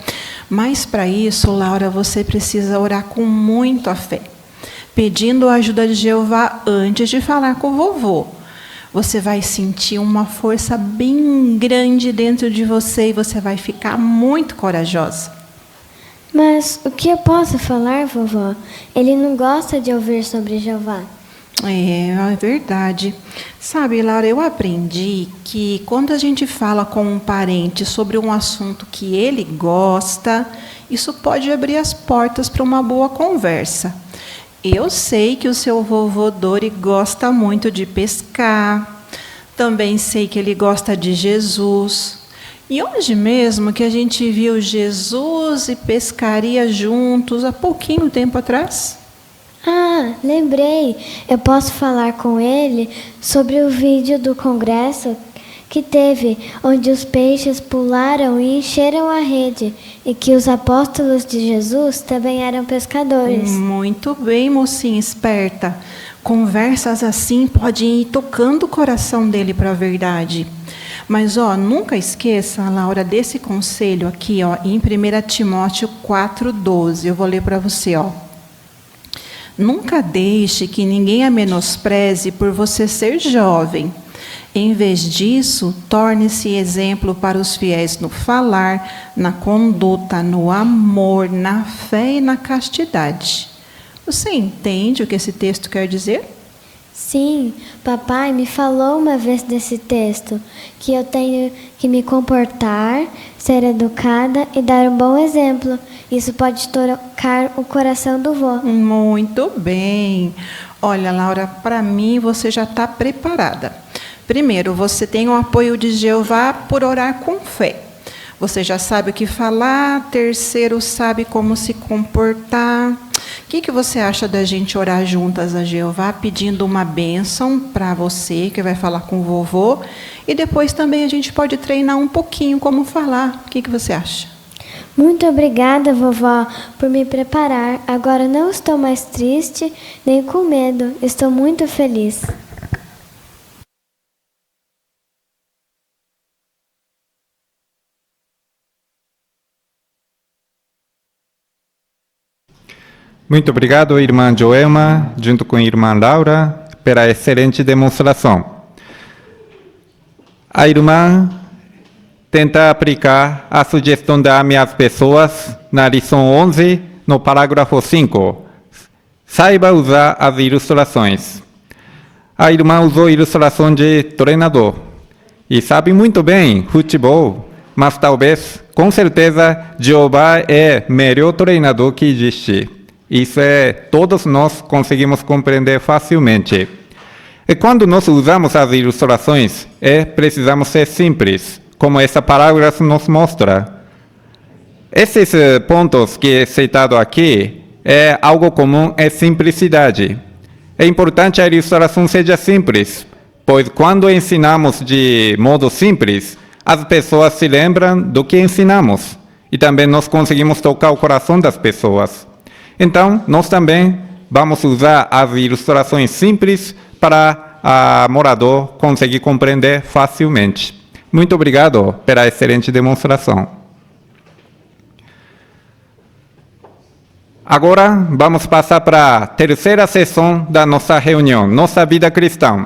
Mas para isso, Laura, você precisa orar com muita fé, pedindo a ajuda de Jeová antes de falar com o vovô. Você vai sentir uma força bem grande dentro de você e você vai ficar muito corajosa. Mas o que eu posso falar, vovó? Ele não gosta de ouvir sobre Jeová. É verdade. Sabe, Laura, eu aprendi que quando a gente fala com um parente sobre um assunto que ele gosta, isso pode abrir as portas para uma boa conversa. Eu sei que o seu vovô Dori gosta muito de pescar. Também sei que ele gosta de Jesus. E hoje mesmo que a gente viu Jesus e pescaria juntos há pouquinho tempo atrás. Ah, lembrei. Eu posso falar com ele sobre o vídeo do congresso que teve, onde os peixes pularam e encheram a rede, e que os apóstolos de Jesus também eram pescadores. Muito bem, mocinha esperta. Conversas assim podem ir tocando o coração dele para a verdade. Mas, nunca esqueça, Laura, desse conselho aqui, em 1 Timóteo 4,12. Eu vou ler para você, Nunca deixe que ninguém a menospreze por você ser jovem. Em vez disso, torne-se exemplo para os fiéis no falar, na conduta, no amor, na fé e na castidade. Você entende o que esse texto quer dizer? Sim, papai me falou uma vez desse texto, que eu tenho que me comportar, ser educada e dar um bom exemplo. Isso pode tocar o coração do vô. Muito bem. Olha, Laura, para mim você já está preparada. Primeiro, você tem o apoio de Jeová por orar com fé. Você já sabe o que falar. Terceiro, sabe como se comportar. O que você acha da gente orar juntas a Jeová, pedindo uma bênção para você, que vai falar com o vovô, e depois também a gente pode treinar um pouquinho como falar. O que você acha? Muito obrigada, vovó, por me preparar. Agora não estou mais triste, nem com medo. Estou muito feliz. Muito obrigado, irmã Joelma, junto com a irmã Laura, pela excelente demonstração. A irmã tenta aplicar a sugestão da AME às pessoas na lição 11, no parágrafo 5. Saiba usar as ilustrações. A irmã usou ilustração de treinador. E sabe muito bem futebol, mas talvez, com certeza, Jeová é o melhor treinador que existe. Isso todos nós conseguimos compreender facilmente. E quando nós usamos as ilustrações, precisamos ser simples, como essa parágrafo nos mostra. Esses pontos que é citado aqui, algo comum é simplicidade. É importante a ilustração seja simples, pois quando ensinamos de modo simples, as pessoas se lembram do que ensinamos, e também nós conseguimos tocar o coração das pessoas. Então, nós também vamos usar as ilustrações simples para o morador conseguir compreender facilmente. Muito obrigado pela excelente demonstração. Agora, vamos passar para a terceira sessão da nossa reunião, Nossa Vida Cristã.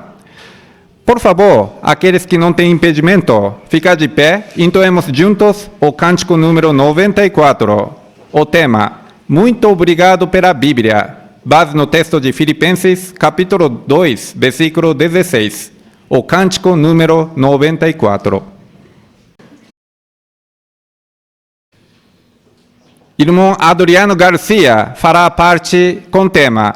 Por favor, aqueles que não têm impedimento, ficar de pé e entoemos juntos o cântico número 94. O tema, Muito obrigado pela Bíblia, base no texto de Filipenses, capítulo 2, versículo 16. O cântico número 94. Irmão Adriano Garcia fará parte com o tema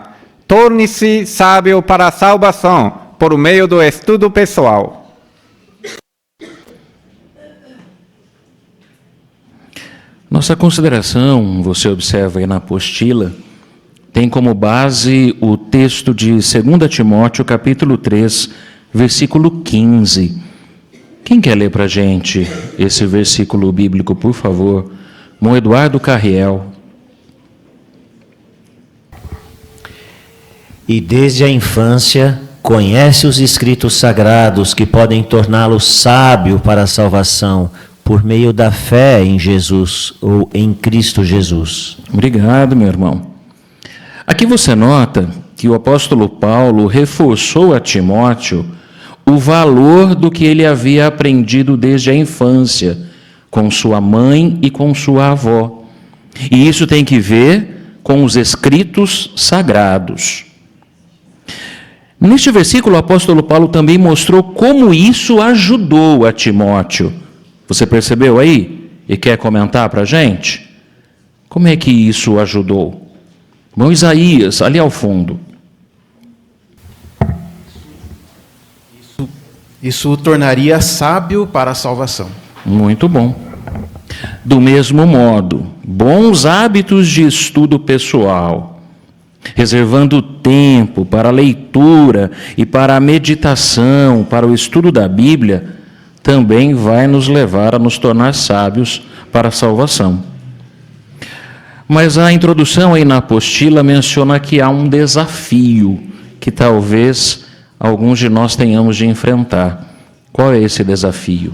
Torne-se sábio para a salvação por meio do estudo pessoal. Nossa consideração, você observa aí na apostila, tem como base o texto de 2 Timóteo, capítulo 3, versículo 15. Quem quer ler para a gente esse versículo bíblico, por favor? Irmão Eduardo Carriel. E desde a infância conhece os escritos sagrados que podem torná-lo sábio para a salvação por meio da fé em Jesus ou em Cristo Jesus. Obrigado, meu irmão. Aqui você nota que o apóstolo Paulo reforçou a Timóteo o valor do que ele havia aprendido desde a infância, com sua mãe e com sua avó. E isso tem que ver com os escritos sagrados. Neste versículo, o apóstolo Paulo também mostrou como isso ajudou a Timóteo. Você percebeu aí? E quer comentar para a gente? Como é que isso ajudou? Irmão Isaías, ali ao fundo. Isso o tornaria sábio para a salvação. Muito bom. Do mesmo modo, bons hábitos de estudo pessoal, reservando tempo para a leitura e para a meditação, para o estudo da Bíblia, também vai nos levar a nos tornar sábios para a salvação. Mas a introdução aí na apostila menciona que há um desafio que talvez alguns de nós tenhamos de enfrentar. Qual é esse desafio?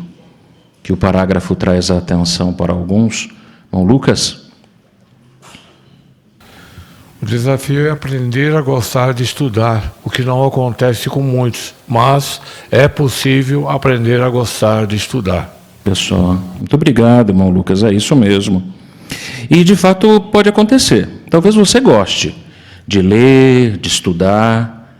Que o parágrafo traz a atenção para alguns. Bom, Lucas? O desafio é aprender a gostar de estudar, o que não acontece com muitos, mas é possível aprender a gostar de estudar. Pessoal, muito obrigado, irmão Lucas, é isso mesmo. E, de fato, pode acontecer. Talvez você goste de ler, de estudar,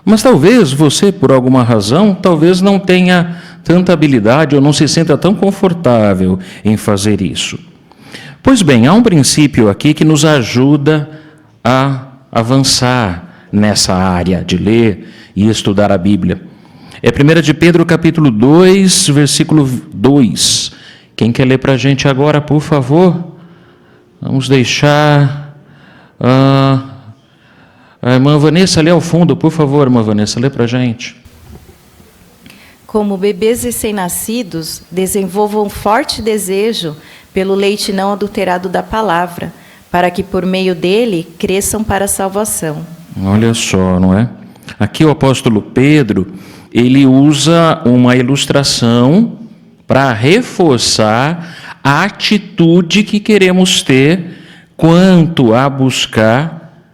mas talvez você, por alguma razão, talvez não tenha tanta habilidade ou não se sinta tão confortável em fazer isso. Pois bem, há um princípio aqui que nos ajuda a avançar nessa área de ler e estudar a Bíblia. É 1 de Pedro, capítulo 2, versículo 2. Quem quer ler para a gente agora, por favor? Vamos deixar a irmã Vanessa ali ao fundo, por favor, irmã Vanessa, lê para a gente. Como bebês recém-nascidos, desenvolvam forte desejo pelo leite não adulterado da palavra, para que por meio dele cresçam para a salvação. Olha só, não é? Aqui o apóstolo Pedro, ele usa uma ilustração para reforçar a atitude que queremos ter quanto a buscar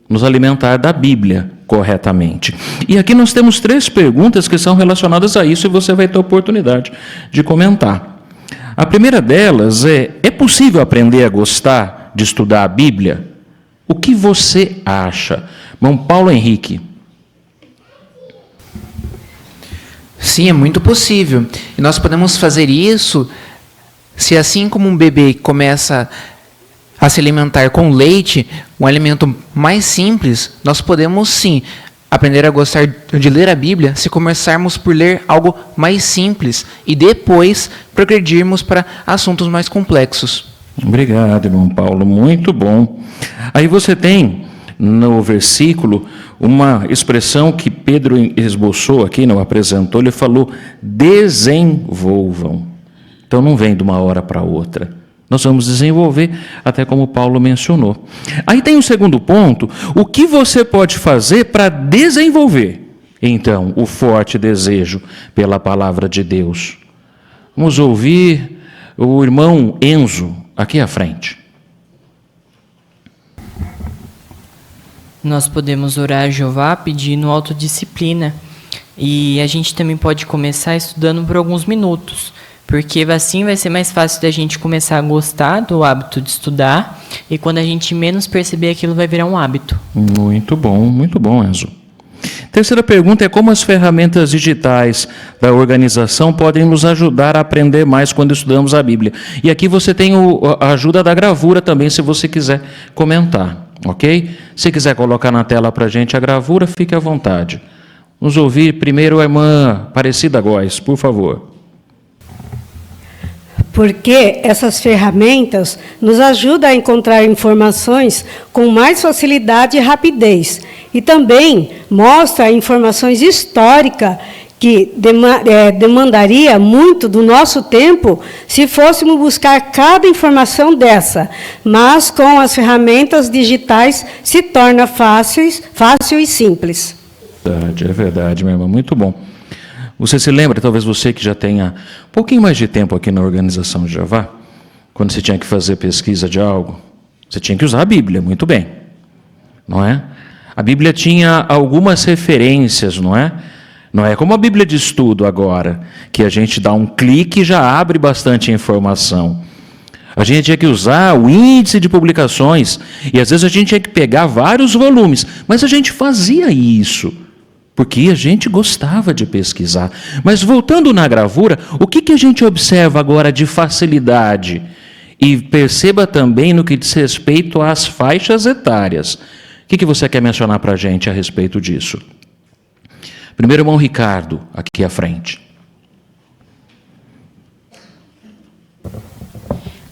nos alimentar da Bíblia corretamente. E aqui nós temos 3 perguntas que são relacionadas a isso e você vai ter oportunidade de comentar. A primeira delas é possível aprender a gostar de estudar a Bíblia? O que você acha? Irmão Paulo Henrique. Sim, é muito possível. E nós podemos fazer isso se, assim como um bebê começa a se alimentar com leite, um alimento mais simples, nós podemos sim aprender a gostar de ler a Bíblia se começarmos por ler algo mais simples e depois progredirmos para assuntos mais complexos. Obrigado, irmão Paulo, muito bom. Aí você tem no versículo uma expressão que Pedro esboçou aqui, não apresentou, ele falou: desenvolvam. Então não vem de uma hora para outra. Nós vamos desenvolver, até como Paulo mencionou. Aí tem o segundo ponto: o que você pode fazer para desenvolver, então, o forte desejo pela palavra de Deus? Vamos ouvir o irmão Enzo, aqui à frente. Nós podemos orar a Jeová pedindo autodisciplina. E a gente também pode começar estudando por alguns minutos, porque assim vai ser mais fácil da gente começar a gostar do hábito de estudar, e quando a gente menos perceber, aquilo vai virar um hábito. Muito bom, Enzo. Terceira pergunta é: como as ferramentas digitais da organização podem nos ajudar a aprender mais quando estudamos a Bíblia? E aqui você tem a ajuda da gravura também, se você quiser comentar, ok? Se quiser colocar na tela para a gente a gravura, fique à vontade. Vamos ouvir primeiro a irmã Aparecida Góes, por favor. Porque essas ferramentas nos ajudam a encontrar informações com mais facilidade e rapidez. E também mostra informações históricas que demandaria muito do nosso tempo se fôssemos buscar cada informação dessa. Mas com as ferramentas digitais se torna fácil e simples. É verdade, minha irmã, muito bom. Você se lembra, talvez você que já tenha um pouquinho mais de tempo aqui na organização de Jeová, quando você tinha que fazer pesquisa de algo, você tinha que usar a Bíblia, muito bem, não é? A Bíblia tinha algumas referências, não é? Não é como a Bíblia de estudo agora, que a gente dá um clique e já abre bastante informação. A gente tinha que usar o índice de publicações, e às vezes a gente tinha que pegar vários volumes, mas a gente fazia isso porque a gente gostava de pesquisar. Mas voltando na gravura, o que a gente observa agora de facilidade? E perceba também no que diz respeito às faixas etárias. O que você quer mencionar para a gente a respeito disso? Primeiro, irmão Ricardo, aqui à frente.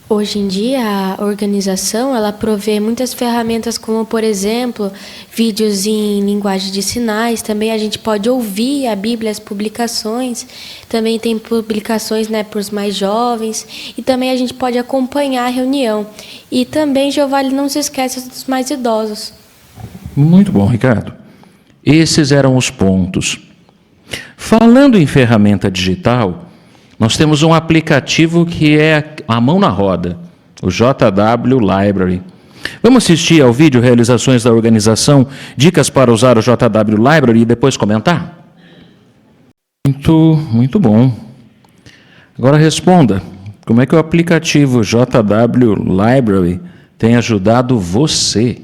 Hoje em dia, a organização ela provê muitas ferramentas, como, por exemplo, vídeos em linguagem de sinais. Também a gente pode ouvir a Bíblia, as publicações. Também tem publicações, né, para os mais jovens. E também a gente pode acompanhar a reunião. E também, Jeová não se esquece dos mais idosos. Muito bom, Ricardo. Esses eram os pontos. Falando em ferramenta digital, nós temos um aplicativo que é a mão na roda, o JW Library. Vamos assistir ao vídeo Realizações da Organização, dicas para usar o JW Library e depois comentar? Muito bom. Agora responda, como é que o aplicativo JW Library tem ajudado você?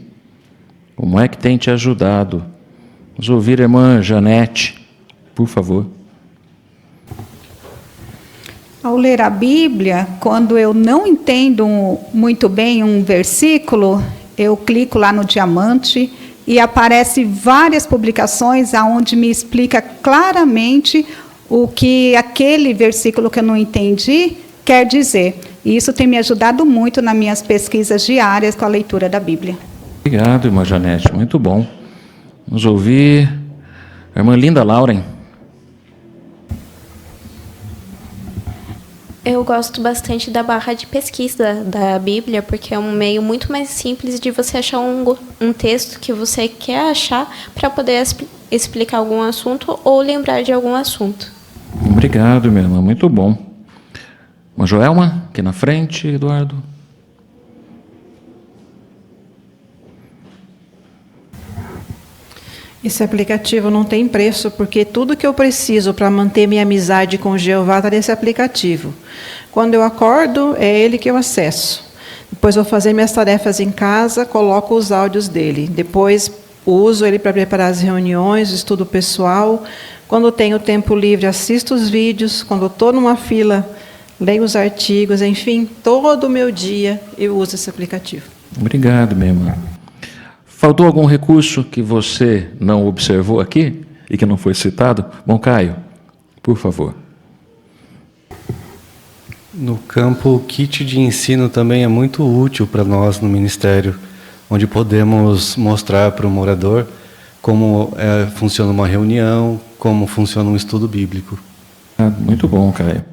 Como é que tem te ajudado? Vamos ouvir a irmã Janete, por favor. Ao ler a Bíblia, quando eu não entendo muito bem um versículo, eu clico lá no diamante e aparece várias publicações onde me explica claramente o que aquele versículo que eu não entendi quer dizer. E isso tem me ajudado muito nas minhas pesquisas diárias com a leitura da Bíblia. Obrigado, irmã Janete, muito bom. Vamos ouvir a irmã Linda Lauren. Eu gosto bastante da barra de pesquisa da Bíblia, porque é um meio muito mais simples de você achar um texto que você quer achar para poder explicar algum assunto ou lembrar de algum assunto. Obrigado, minha irmã, muito bom. Uma Joelma, aqui na frente, Eduardo. Esse aplicativo não tem preço, porque tudo que eu preciso para manter minha amizade com Jeová está nesse aplicativo. Quando eu acordo, é ele que eu acesso. Depois vou fazer minhas tarefas em casa, coloco os áudios dele. Depois uso ele para preparar as reuniões, estudo pessoal. Quando tenho tempo livre, assisto os vídeos. Quando estou numa fila, leio os artigos. Enfim, todo o meu dia eu uso esse aplicativo. Obrigado, minha irmã. Faltou algum recurso que você não observou aqui e que não foi citado? Bom, Caio, por favor. No campo, o kit de ensino também é muito útil para nós no ministério, onde podemos mostrar para o morador como funciona uma reunião, como funciona um estudo bíblico. Muito bom, Caio.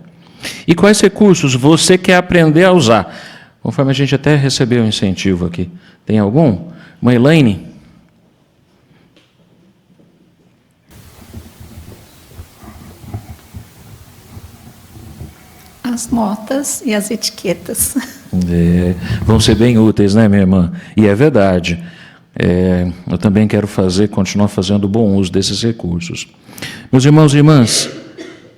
E quais recursos você quer aprender a usar? Conforme a gente até recebeu um incentivo aqui. Tem algum? Mãe Elaine? As notas e as etiquetas. Vão ser bem úteis, né, minha irmã? E é verdade. Eu também quero continuar fazendo bom uso desses recursos. Meus irmãos e irmãs,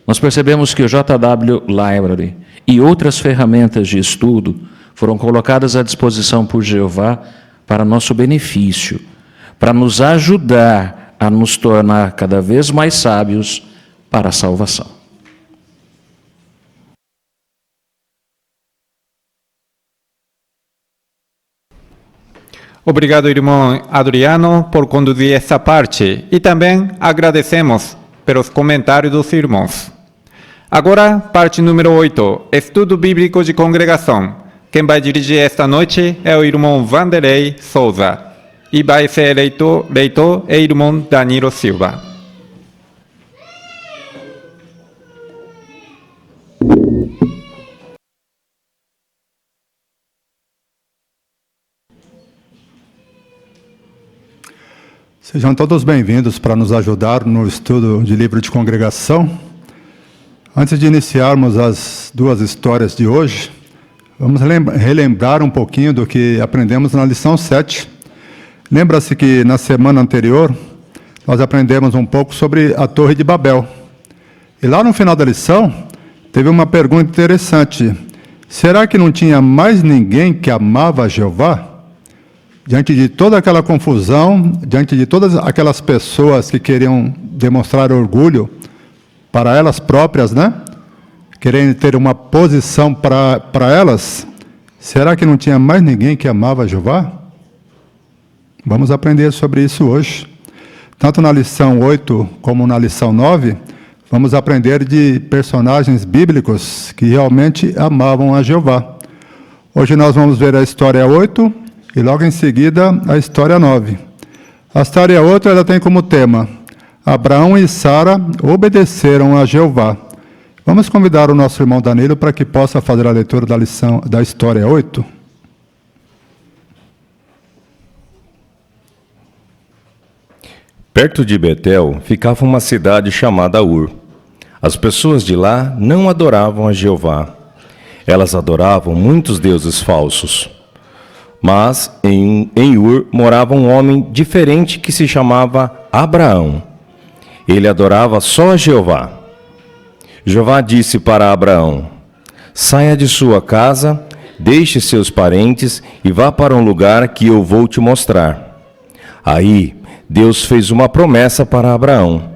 nós percebemos que o JW Library e outras ferramentas de estudo foram colocadas à disposição por Jeová para nosso benefício, para nos ajudar a nos tornar cada vez mais sábios para a salvação. Obrigado, irmão Adriano, por conduzir essa parte. E também agradecemos pelos comentários dos irmãos. Agora, parte número 8, Estudo Bíblico de Congregação. Quem vai dirigir esta noite é o irmão Vanderlei Souza. E vai ser leitor e irmão Danilo Silva. Sejam todos bem-vindos para nos ajudar no estudo de livro de congregação. Antes de iniciarmos as duas histórias de hoje, vamos relembrar um pouquinho do que aprendemos na lição 7. Lembra-se que na semana anterior, nós aprendemos um pouco sobre a Torre de Babel. E lá no final da lição, teve uma pergunta interessante. Será que não tinha mais ninguém que amava a Jeová? Diante de toda aquela confusão, diante de todas aquelas pessoas que queriam demonstrar orgulho para elas próprias, né? Querendo ter uma posição para elas, será que não tinha mais ninguém que amava a Jeová? Vamos aprender sobre isso hoje. Tanto na lição 8 como na lição 9, vamos aprender de personagens bíblicos que realmente amavam a Jeová. Hoje nós vamos ver a história 8 e logo em seguida a história 9. A história 8 ela tem como tema: Abraão e Sara obedeceram a Jeová. Vamos convidar o nosso irmão Danilo para que possa fazer a leitura da lição da história 8. Perto de Betel ficava uma cidade chamada Ur. As pessoas de lá não adoravam a Jeová. Elas adoravam muitos deuses falsos. Mas em Ur morava um homem diferente que se chamava Abraão. Ele adorava só a Jeová. Jeová disse para Abraão: saia de sua casa, deixe seus parentes e vá para um lugar que eu vou te mostrar. Aí Deus fez uma promessa para Abraão: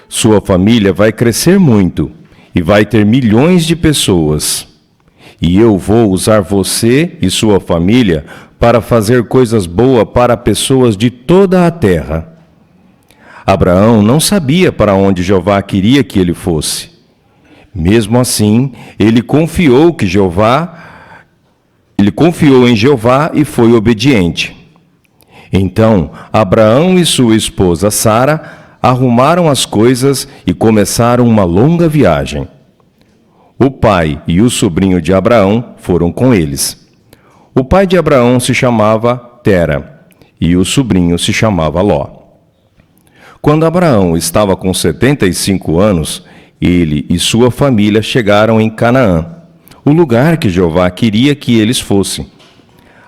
sua família vai crescer muito e vai ter milhões de pessoas. E eu vou usar você e sua família para fazer coisas boas para pessoas de toda a terra. Abraão não sabia para onde Jeová queria que ele fosse. Mesmo assim, ele confiou em Jeová e foi obediente. Então, Abraão e sua esposa Sara arrumaram as coisas e começaram uma longa viagem. O pai e o sobrinho de Abraão foram com eles. O pai de Abraão se chamava Tera e o sobrinho se chamava Ló. Quando Abraão estava com 75 anos, ele e sua família chegaram em Canaã, o lugar que Jeová queria que eles fossem.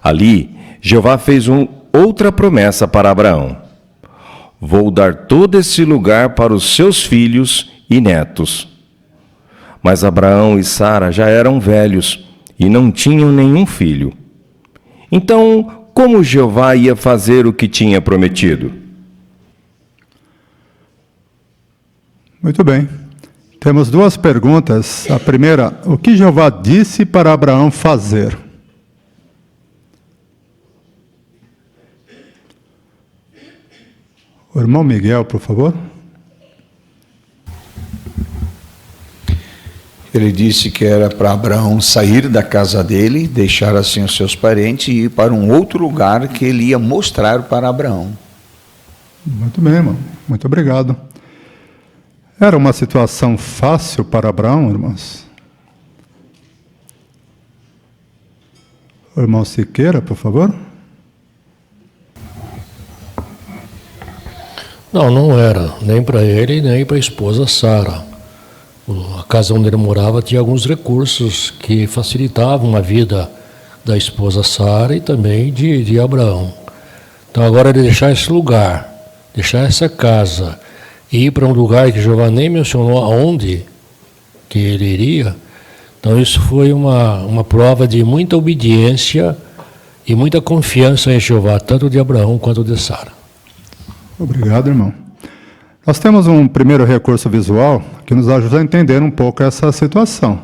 Ali, Jeová fez outra promessa para Abraão: vou dar todo esse lugar para os seus filhos e netos. Mas Abraão e Sara já eram velhos e não tinham nenhum filho. Então, como Jeová ia fazer o que tinha prometido? Muito bem. Temos duas perguntas. A primeira, o que Jeová disse para Abraão fazer? O irmão Miguel, por favor. Ele disse que era para Abraão sair da casa dele, deixar assim os seus parentes e ir para um outro lugar que ele ia mostrar para Abraão. Muito bem, irmão. Muito obrigado. Era uma situação fácil para Abraão, irmãos? O irmão Siqueira, por favor. Não, não era. Nem para ele, nem para a esposa Sara. A casa onde ele morava tinha alguns recursos que facilitavam a vida da esposa Sara e também de Abraão. Então agora ele deixar esse lugar, deixar essa casa e ir para um lugar que Jeová nem mencionou aonde que ele iria, então isso foi uma prova de muita obediência e muita confiança em Jeová, tanto de Abraão quanto de Sara. Obrigado, irmão. Nós temos um primeiro recurso visual que nos ajuda a entender um pouco essa situação.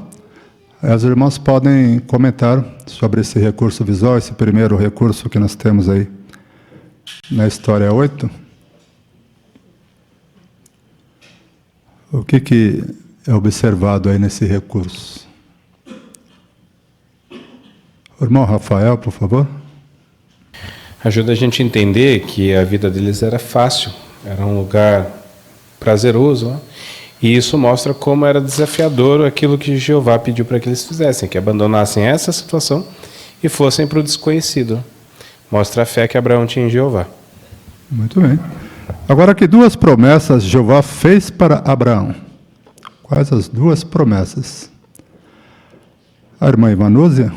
Os irmãos podem comentar sobre esse recurso visual, esse primeiro recurso que nós temos aí na história 8. O que é observado aí nesse recurso? O irmão Rafael, por favor. Ajuda a gente a entender que a vida deles era fácil, era um lugar prazeroso, né? E isso mostra como era desafiador aquilo que Jeová pediu para que eles fizessem, que abandonassem essa situação e fossem para o desconhecido. Mostra a fé que Abraão tinha em Jeová. Muito bem. Agora, que duas promessas Jeová fez para Abraão? Quais as duas promessas? A irmã Ivanúzia?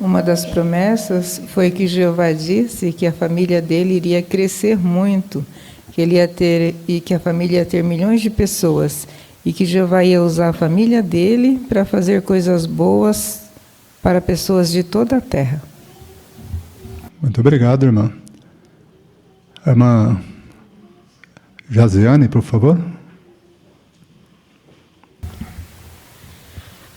Uma das promessas foi que Jeová disse que a família dele iria crescer muito, que ele ia ter e que a família ia ter milhões de pessoas e que Jeová ia usar a família dele para fazer coisas boas para pessoas de toda a terra. Muito obrigado, irmã. Irmã Jaziane, por favor.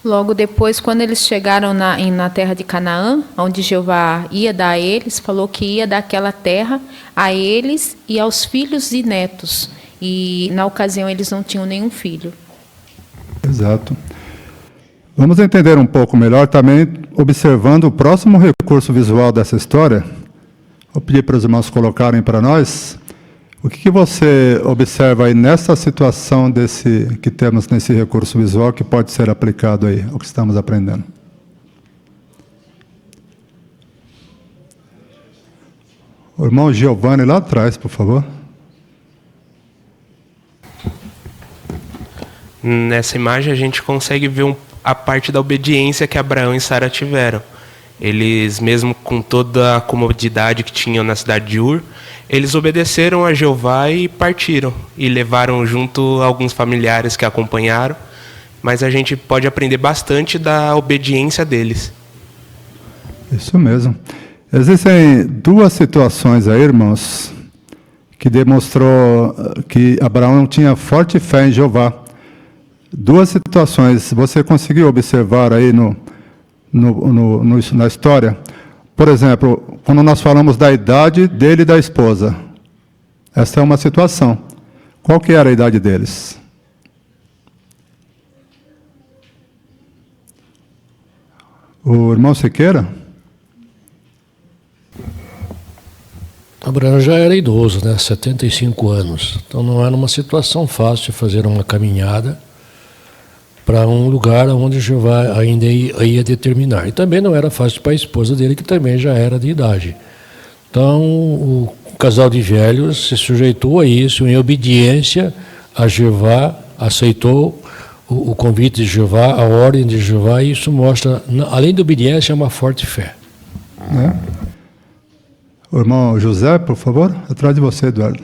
Logo depois, quando eles chegaram na terra de Canaã, onde Jeová ia dar a eles, falou que ia dar aquela terra a eles e aos filhos e netos. E, na ocasião, eles não tinham nenhum filho. Exato. Vamos entender um pouco melhor também, observando o próximo recurso visual dessa história. Vou pedir para os irmãos colocarem para nós. O que você observa aí nessa situação que temos nesse recurso visual que pode ser aplicado aí ao que estamos aprendendo? O irmão Giovanni lá atrás, por favor. Nessa imagem a gente consegue ver a parte da obediência que Abraão e Sara tiveram. Eles, mesmo com toda a comodidade que tinham na cidade de Ur, eles obedeceram a Jeová e partiram. E levaram junto alguns familiares que acompanharam. Mas a gente pode aprender bastante da obediência deles. Isso mesmo. Existem duas situações aí, irmãos, que demonstrou que Abraão tinha forte fé em Jeová. Duas situações. Você conseguiu observar aí na história? Por exemplo, quando nós falamos da idade dele e da esposa. Essa é uma situação. Qual que era a idade deles? O irmão Siqueira? Abraão já era idoso, né? 75 anos. Então não era uma situação fácil de fazer uma caminhada para um lugar onde Jeová ainda ia determinar. E também não era fácil para a esposa dele, que também já era de idade. Então, o casal de velhos se sujeitou a isso, em obediência a Jeová, aceitou o convite de Jeová, a ordem de Jeová, e isso mostra, além da obediência, uma forte fé. O irmão José, por favor, atrás de você, Eduardo.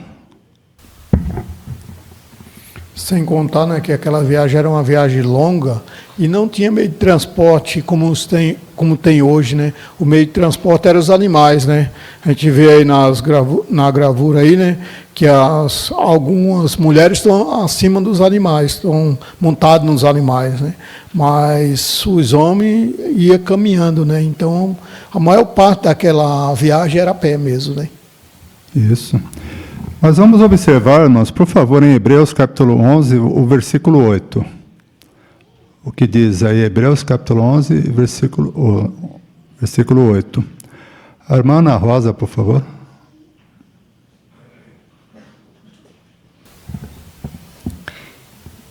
Sem contar, né, que aquela viagem era uma viagem longa e não tinha meio de transporte como tem hoje, né? O meio de transporte eram os animais, né? A gente vê aí na gravura aí, né, que algumas mulheres estão acima dos animais, estão montadas nos animais, né? Mas os homens iam caminhando, né? Então, a maior parte daquela viagem era a pé mesmo, né? Isso. Mas vamos observar, irmãos, por favor, em Hebreus capítulo 11, o versículo 8. O que diz aí, Hebreus capítulo 11, versículo 8. A irmã Ana Rosa, por favor.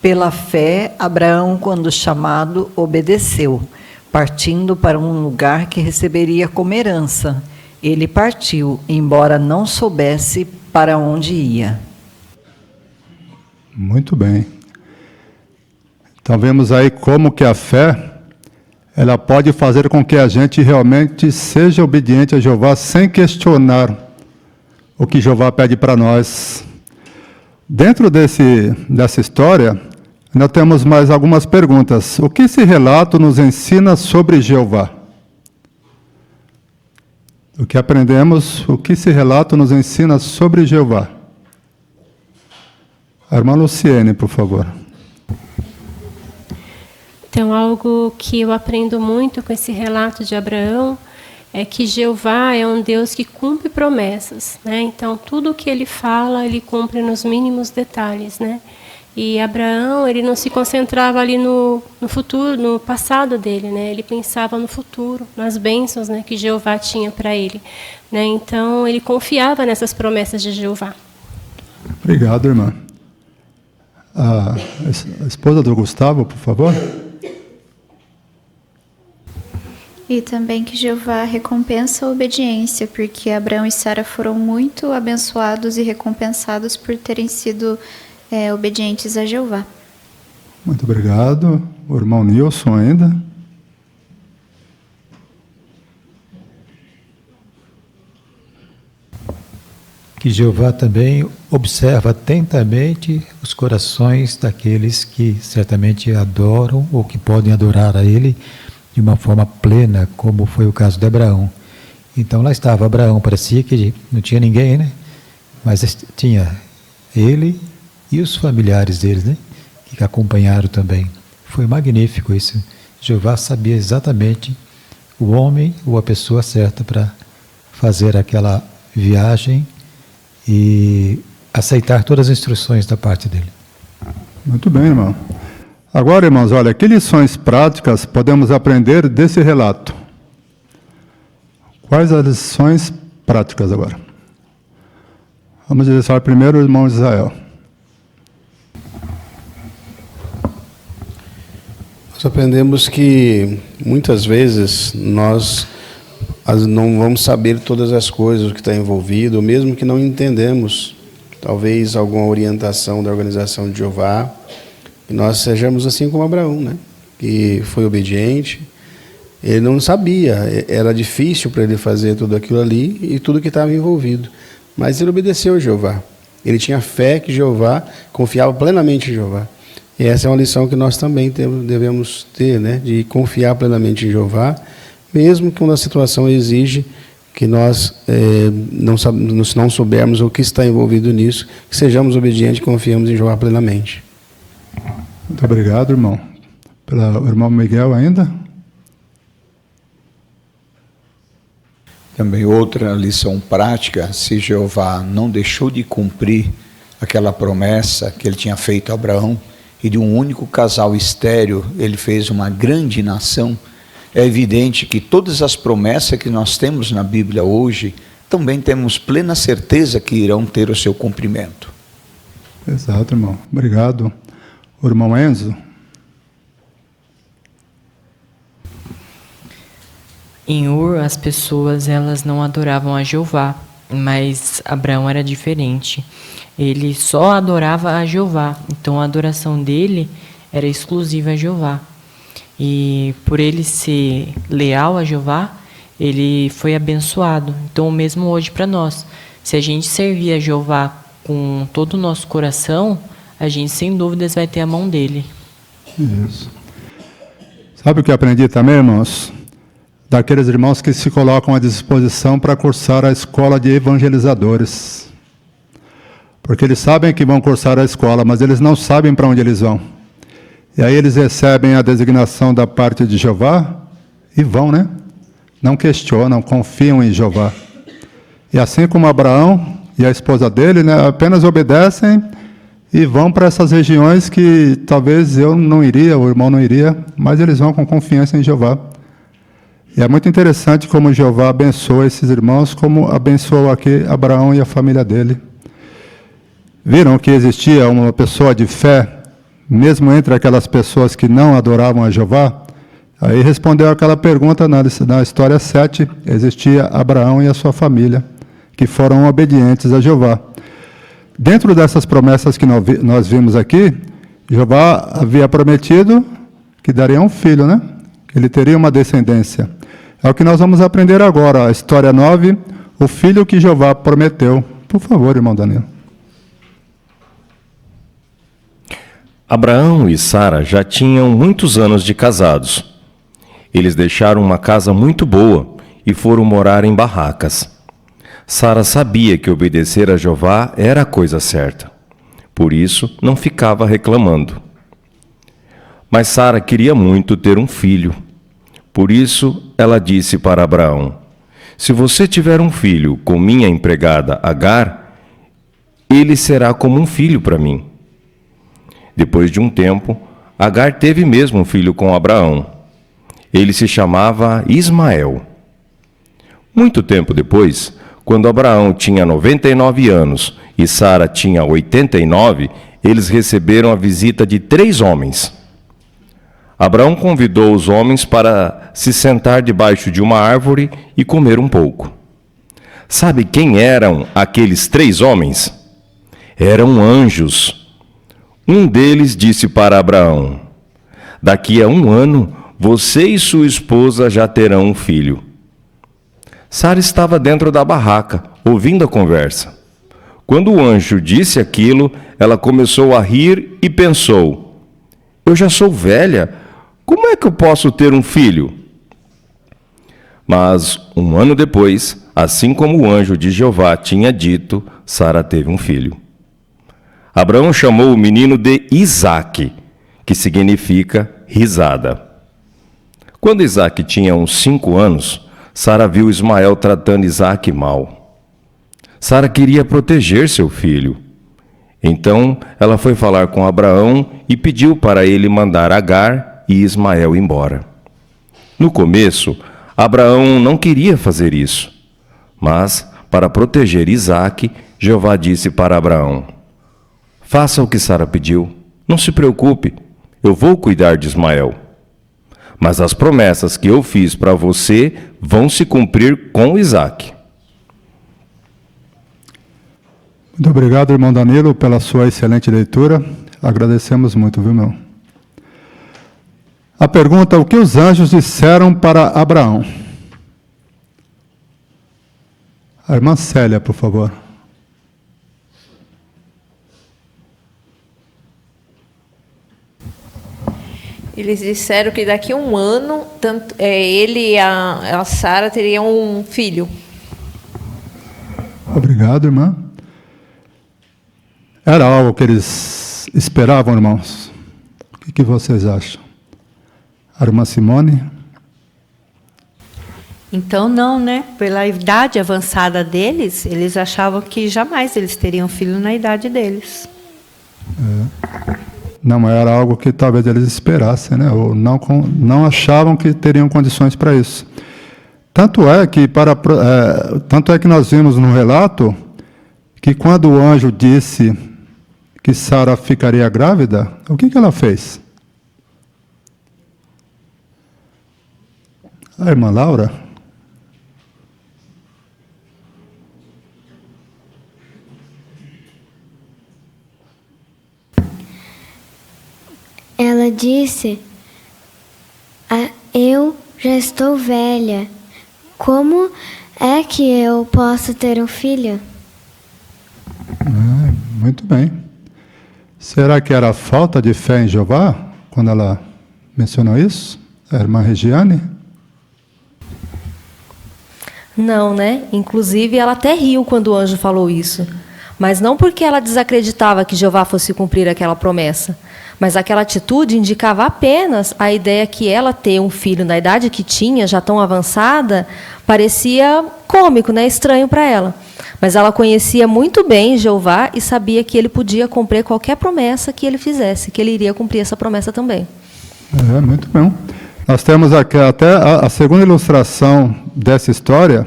Pela fé, Abraão, quando chamado, obedeceu, partindo para um lugar que receberia como herança. Ele partiu, embora não soubesse para onde ia. Muito bem. Então vemos aí como que a fé, ela pode fazer com que a gente realmente seja obediente a Jeová sem questionar o que Jeová pede para nós. Dentro dessa história, nós temos mais algumas perguntas. O que esse relato nos ensina sobre Jeová? O que aprendemos, o que esse relato nos ensina sobre Jeová? A irmã Luciene, por favor. Então, algo que eu aprendo muito com esse relato de Abraão é que Jeová é um Deus que cumpre promessas, né? Então, tudo o que ele fala, ele cumpre nos mínimos detalhes, né? E Abraão, ele não se concentrava ali no futuro, no passado dele, né? Ele pensava no futuro, nas bênçãos, né, que Jeová tinha para ele, né? Então, ele confiava nessas promessas de Jeová. Obrigado, irmã. A esposa do Gustavo, por favor. E também que Jeová recompensa a obediência, porque Abraão e Sara foram muito abençoados e recompensados por terem sido obedientes a Jeová. Muito obrigado. O irmão Nilson ainda. Que Jeová também observa atentamente os corações daqueles que certamente adoram ou que podem adorar a Ele de uma forma plena, como foi o caso de Abraão. Então lá estava Abraão, parecia que não tinha ninguém, né? Mas tinha ele e os familiares deles, né? Que acompanharam também. Foi magnífico isso. Jeová sabia exatamente o homem ou a pessoa certa para fazer aquela viagem e aceitar todas as instruções da parte dele. Muito bem, irmão. Agora, irmãos, olha, que lições práticas podemos aprender desse relato? Quais as lições práticas agora? Vamos direcionar primeiro o irmão Israel. Nós aprendemos que muitas vezes nós não vamos saber todas as coisas, o que está envolvido, mesmo que não entendemos, talvez alguma orientação da organização de Jeová, e nós sejamos assim como Abraão, né? Que foi obediente, ele não sabia, era difícil para ele fazer tudo aquilo ali e tudo que estava envolvido, mas ele obedeceu a Jeová, ele tinha fé que Jeová, confiava plenamente em Jeová. E essa é uma lição que nós também devemos ter, né? De confiar plenamente em Jeová, mesmo quando a situação exige que nós não soubermos o que está envolvido nisso, que sejamos obedientes e confiemos em Jeová plenamente. Muito obrigado, irmão. Pelo irmão Miguel ainda? Também outra lição prática, se Jeová não deixou de cumprir aquela promessa que ele tinha feito a Abraão, e de um único casal estéril ele fez uma grande nação, é evidente que todas as promessas que nós temos na Bíblia hoje, também temos plena certeza que irão ter o seu cumprimento. Exato, irmão. Obrigado. O irmão Enzo? Em Ur, as pessoas elas não adoravam a Jeová, mas Abraão era diferente. Ele só adorava a Jeová, então a adoração dele era exclusiva a Jeová. E por ele ser leal a Jeová, ele foi abençoado. Então, o mesmo hoje para nós. Se a gente servir a Jeová com todo o nosso coração, a gente sem dúvidas vai ter a mão dele. Isso. Sabe o que eu aprendi também, irmãos? Daqueles irmãos que se colocam à disposição para cursar a escola de evangelizadores. Porque eles sabem que vão cursar a escola, mas eles não sabem para onde eles vão. E aí eles recebem a designação da parte de Jeová e vão, né? Não questionam, confiam em Jeová. E assim como Abraão e a esposa dele, né, apenas obedecem e vão para essas regiões que talvez eu não iria, o irmão não iria, mas eles vão com confiança em Jeová. E é muito interessante como Jeová abençoa esses irmãos, como abençoou aqui Abraão e a família dele. Viram que existia uma pessoa de fé, mesmo entre aquelas pessoas que não adoravam a Jeová? Aí respondeu aquela pergunta na história 7, existia Abraão e a sua família, que foram obedientes a Jeová. Dentro dessas promessas que nós vimos aqui, Jeová havia prometido que daria um filho, né? Que ele teria uma descendência. É o que nós vamos aprender agora, a história 9, o filho que Jeová prometeu. Por favor, irmão Danilo. Abraão e Sara já tinham muitos anos de casados. Eles deixaram uma casa muito boa e foram morar em barracas. Sara sabia que obedecer a Jeová era a coisa certa. Por isso, não ficava reclamando. Mas Sara queria muito ter um filho. Por isso, ela disse para Abraão: se você tiver um filho com minha empregada Agar, ele será como um filho para mim. Depois de um tempo, Agar teve mesmo um filho com Abraão. Ele se chamava Ismael. Muito tempo depois, quando Abraão tinha 99 anos e Sara tinha 89, eles receberam a visita de 3 homens. Abraão convidou os homens para se sentar debaixo de uma árvore e comer um pouco. Sabe quem eram aqueles 3 homens? Eram anjos. Um deles disse para Abraão: daqui a 1 ano, você e sua esposa já terão um filho. Sara estava dentro da barraca, ouvindo a conversa. Quando o anjo disse aquilo, ela começou a rir e pensou: eu já sou velha, como é que eu posso ter um filho? Mas 1 ano depois, assim como o anjo de Jeová tinha dito, Sara teve um filho. Abraão chamou o menino de Isaque, que significa risada. Quando Isaque tinha uns 5 anos, Sara viu Ismael tratando Isaque mal. Sara queria proteger seu filho. Então ela foi falar com Abraão e pediu para ele mandar Agar e Ismael embora. No começo, Abraão não queria fazer isso, mas para proteger Isaque, Jeová disse para Abraão: faça o que Sara pediu, não se preocupe, eu vou cuidar de Ismael. Mas as promessas que eu fiz para você vão se cumprir com Isaque. Muito obrigado, irmão Danilo, pela sua excelente leitura. Agradecemos muito, viu, meu? A pergunta: o que os anjos disseram para Abraão? A irmã Célia, por favor. Eles disseram que daqui a 1 ano, tanto ele e a Sara teriam um filho. Obrigado, irmã. Era algo que eles esperavam, irmãos? O que vocês acham? A irmã Simone? Então não, né? Pela idade avançada deles, eles achavam que jamais eles teriam filho na idade deles. Não era algo que talvez eles esperassem, né? Ou não achavam que teriam condições para isso. Tanto é que nós vimos no relato que quando o anjo disse que Sara ficaria grávida, o que ela fez? A irmã Laura? Ela disse: eu já estou velha. Como é que eu posso ter um filho? Muito bem. Será que era falta de fé em Jeová, quando ela mencionou isso? A irmã Regiane? Não, né? Inclusive, ela até riu quando o anjo falou isso. Mas não porque ela desacreditava que Jeová fosse cumprir aquela promessa. Mas aquela atitude indicava apenas a ideia que ela ter um filho na idade que tinha, já tão avançada, parecia cômico, né? Estranho para ela. Mas ela conhecia muito bem Jeová e sabia que ele podia cumprir qualquer promessa que ele fizesse, que ele iria cumprir essa promessa também. Muito bom. Nós temos aqui até a segunda ilustração dessa história.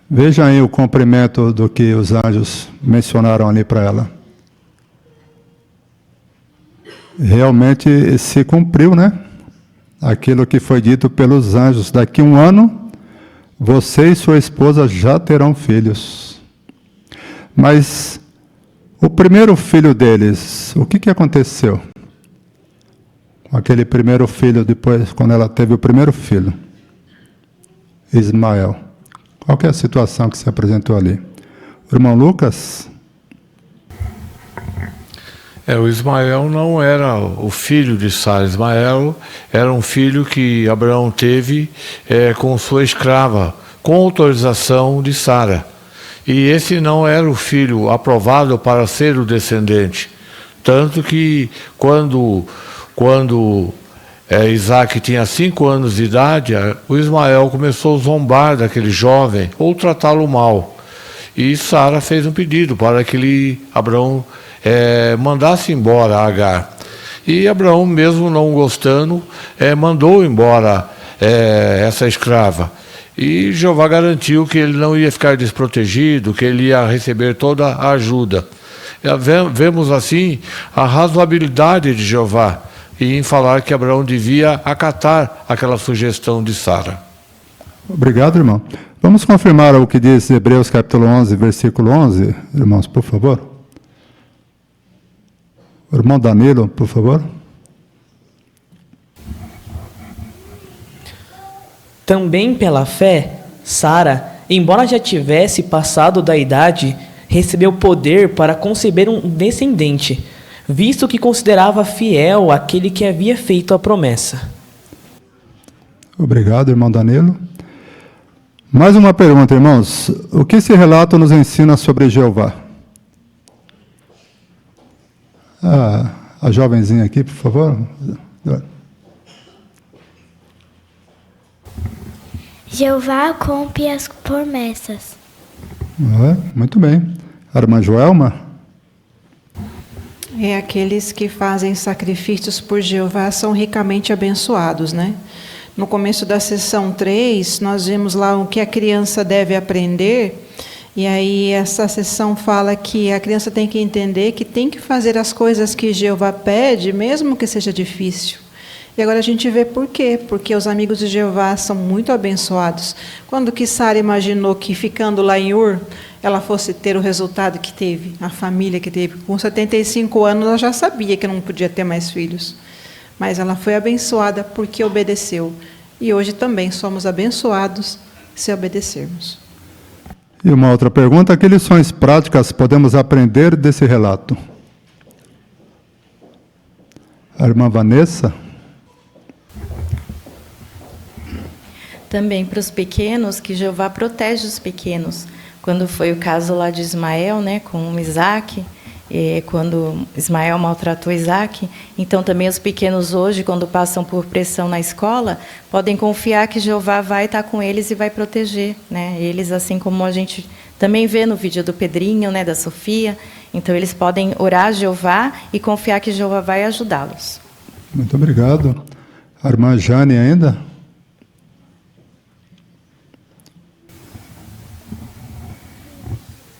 Vejam aí o cumprimento do que os anjos mencionaram ali para ela. Realmente se cumpriu, né? Aquilo que foi dito pelos anjos. Daqui a um ano, você e sua esposa já terão filhos. Mas o primeiro filho deles, o que aconteceu? Com aquele primeiro filho, depois, quando ela teve o primeiro filho, Ismael. Qual que é a situação que se apresentou ali? O irmão Lucas? O Ismael não era o filho de Sara. Ismael era um filho que Abraão teve com sua escrava, com autorização de Sara. E esse não era o filho aprovado para ser o descendente. Tanto que quando Isaac tinha 5 anos de idade, o Ismael começou a zombar daquele jovem ou tratá-lo mal. E Sara fez um pedido para que Abraão mandasse embora Agar. E Abraão, mesmo não gostando, mandou embora essa escrava. E Jeová garantiu que ele não ia ficar desprotegido, que ele ia receber toda a ajuda. Vemos assim a razoabilidade de Jeová em falar que Abraão devia acatar aquela sugestão de Sara. Obrigado, irmão. Vamos confirmar o que diz Hebreus capítulo 11, versículo 11, irmãos, por favor. O irmão Danilo, por favor. Também pela fé, Sara, embora já tivesse passado da idade, recebeu poder para conceber um descendente, visto que considerava fiel aquele que havia feito a promessa. Obrigado, irmão Danilo. Mais uma pergunta, irmãos. O que esse relato nos ensina sobre Jeová? A jovenzinha aqui, por favor. Jeová cumpre as promessas. Muito bem. A irmã Joelma? Aqueles que fazem sacrifícios por Jeová são ricamente abençoados, né? No começo da sessão 3, nós vimos lá o que a criança deve aprender, e aí essa sessão fala que a criança tem que entender que tem que fazer as coisas que Jeová pede, mesmo que seja difícil. E agora a gente vê por quê, porque os amigos de Jeová são muito abençoados. Quando que Sara imaginou que ficando lá em Ur, ela fosse ter o resultado que teve, a família que teve? Com 75 anos ela já sabia que não podia ter mais filhos. Mas ela foi abençoada porque obedeceu. E hoje também somos abençoados se obedecermos. E uma outra pergunta, que lições práticas podemos aprender desse relato? A irmã Vanessa? Também para os pequenos, que Jeová protege os pequenos. Quando foi o caso lá de Ismael, né, com Isaac, quando Ismael maltratou Isaac, então também os pequenos hoje, quando passam por pressão na escola, podem confiar que Jeová vai estar com eles e vai proteger, né? Eles, assim como a gente também vê no vídeo do Pedrinho, né, da Sofia, então eles podem orar a Jeová e confiar que Jeová vai ajudá-los. Muito obrigado. A irmã Jane ainda?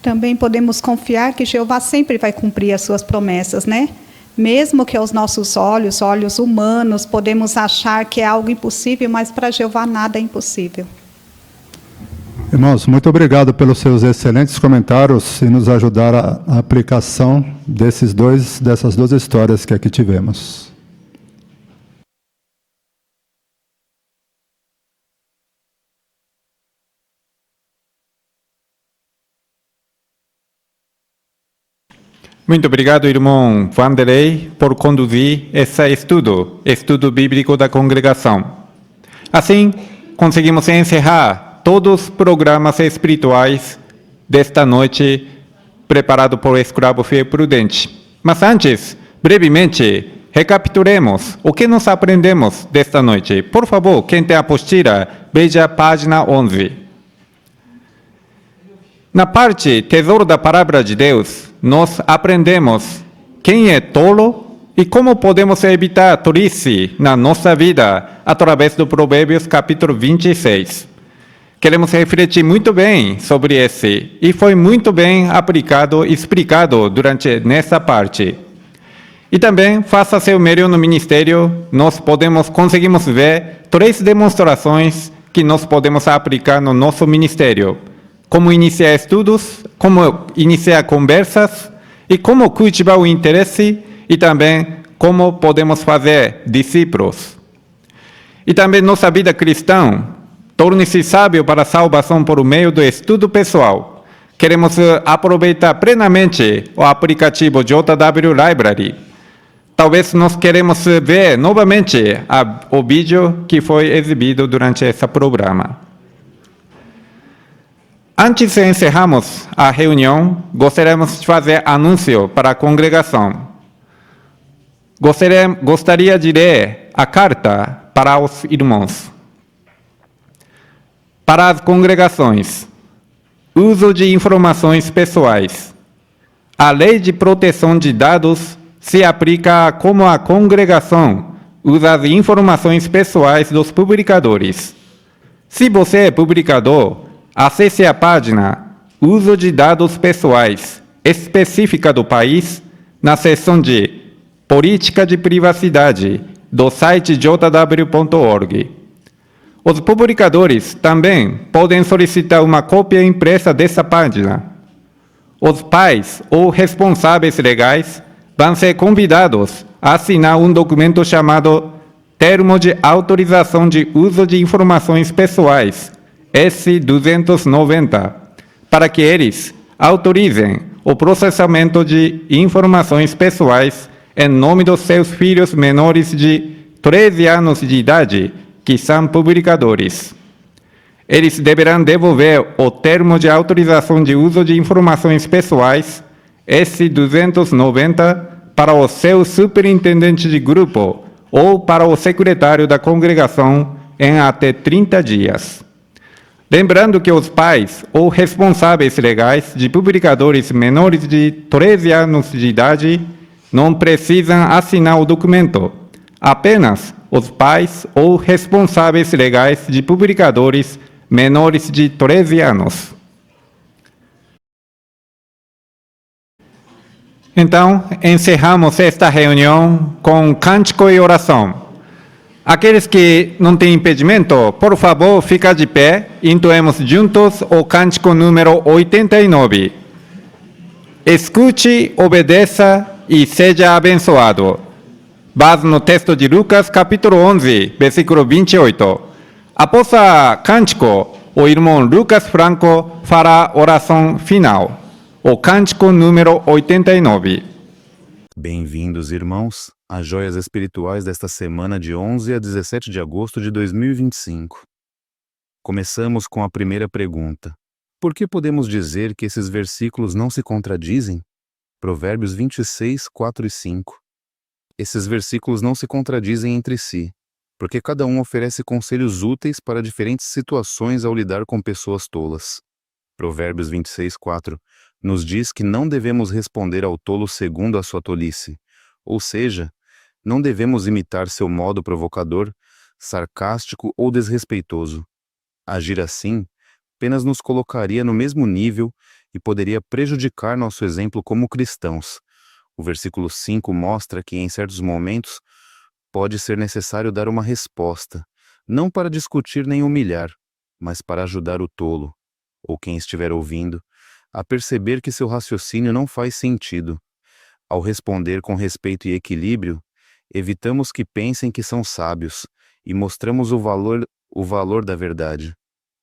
Também podemos confiar que Jeová sempre vai cumprir as suas promessas, né? Mesmo que aos nossos olhos humanos, podemos achar que é algo impossível, mas para Jeová nada é impossível. Irmãos, muito obrigado pelos seus excelentes comentários e nos ajudar a aplicação dessas duas histórias que aqui tivemos. Muito obrigado, irmão Vanderlei, por conduzir esse estudo bíblico da congregação. Assim, conseguimos encerrar todos os programas espirituais desta noite, preparado por Escravo Fiel Prudente. Mas antes, brevemente, recapitulemos o que nós aprendemos desta noite. Por favor, quem tem a apostila, veja a página 11. Na parte Tesouro da Palavra de Deus, nós aprendemos quem é tolo e como podemos evitar tolice na nossa vida através do Provérbios capítulo 26. Queremos refletir muito bem sobre esse e foi muito bem aplicado e explicado durante nessa parte. E também, faça seu melhor no ministério, nós conseguimos ver 3 demonstrações que nós podemos aplicar no nosso ministério. Como iniciar estudos, como iniciar conversas e como cultivar o interesse e também como podemos fazer discípulos. E também nossa vida cristã, torne-se sábio para a salvação por meio do estudo pessoal. Queremos aproveitar plenamente o aplicativo JW Library. Talvez nós queremos ver novamente o vídeo que foi exibido durante esse programa. Antes de encerrarmos a reunião, gostaríamos de fazer anúncio para a congregação. Gostaria de ler a carta para os irmãos. Para as congregações, uso de informações pessoais. A Lei de Proteção de Dados se aplica a como a congregação usa as informações pessoais dos publicadores. Se você é publicador, acesse a página Uso de Dados Pessoais específica do país na seção de Política de Privacidade do site jw.org. Os publicadores também podem solicitar uma cópia impressa dessa página. Os pais ou responsáveis legais vão ser convidados a assinar um documento chamado Termo de Autorização de Uso de Informações Pessoais, S-290, para que eles autorizem o processamento de informações pessoais em nome dos seus filhos menores de 13 anos de idade, que são publicadores. Eles deverão devolver o termo de autorização de uso de informações pessoais, S-290, para o seu superintendente de grupo ou para o secretário da congregação em até 30 dias. Lembrando que os pais ou responsáveis legais de publicadores menores de 13 anos de idade não precisam assinar o documento. Apenas os pais ou responsáveis legais de publicadores menores de 13 anos. Então, encerramos esta reunião com cântico e oração. Aqueles que não têm impedimento, por favor, fica de pé e entoemos juntos o cântico número 89. Escute, obedeça e seja abençoado. Base no texto de Lucas, capítulo 11, versículo 28. Após o cântico, o irmão Lucas Franco fará a oração final. O cântico número 89. Bem-vindos, irmãos, às joias espirituais desta semana de 11 a 17 de agosto de 2025. Começamos com a primeira pergunta. Por que podemos dizer que esses versículos não se contradizem? Provérbios 26, 4 e 5. Esses versículos não se contradizem entre si, porque cada um oferece conselhos úteis para diferentes situações ao lidar com pessoas tolas. Provérbios 26, 4 nos diz que não devemos responder ao tolo segundo a sua tolice, ou seja, não devemos imitar seu modo provocador, sarcástico ou desrespeitoso. Agir assim apenas nos colocaria no mesmo nível e poderia prejudicar nosso exemplo como cristãos. O versículo 5 mostra que em certos momentos pode ser necessário dar uma resposta, não para discutir nem humilhar, mas para ajudar o tolo, ou quem estiver ouvindo, a perceber que seu raciocínio não faz sentido. Ao responder com respeito e equilíbrio, evitamos que pensem que são sábios e mostramos o valor da verdade.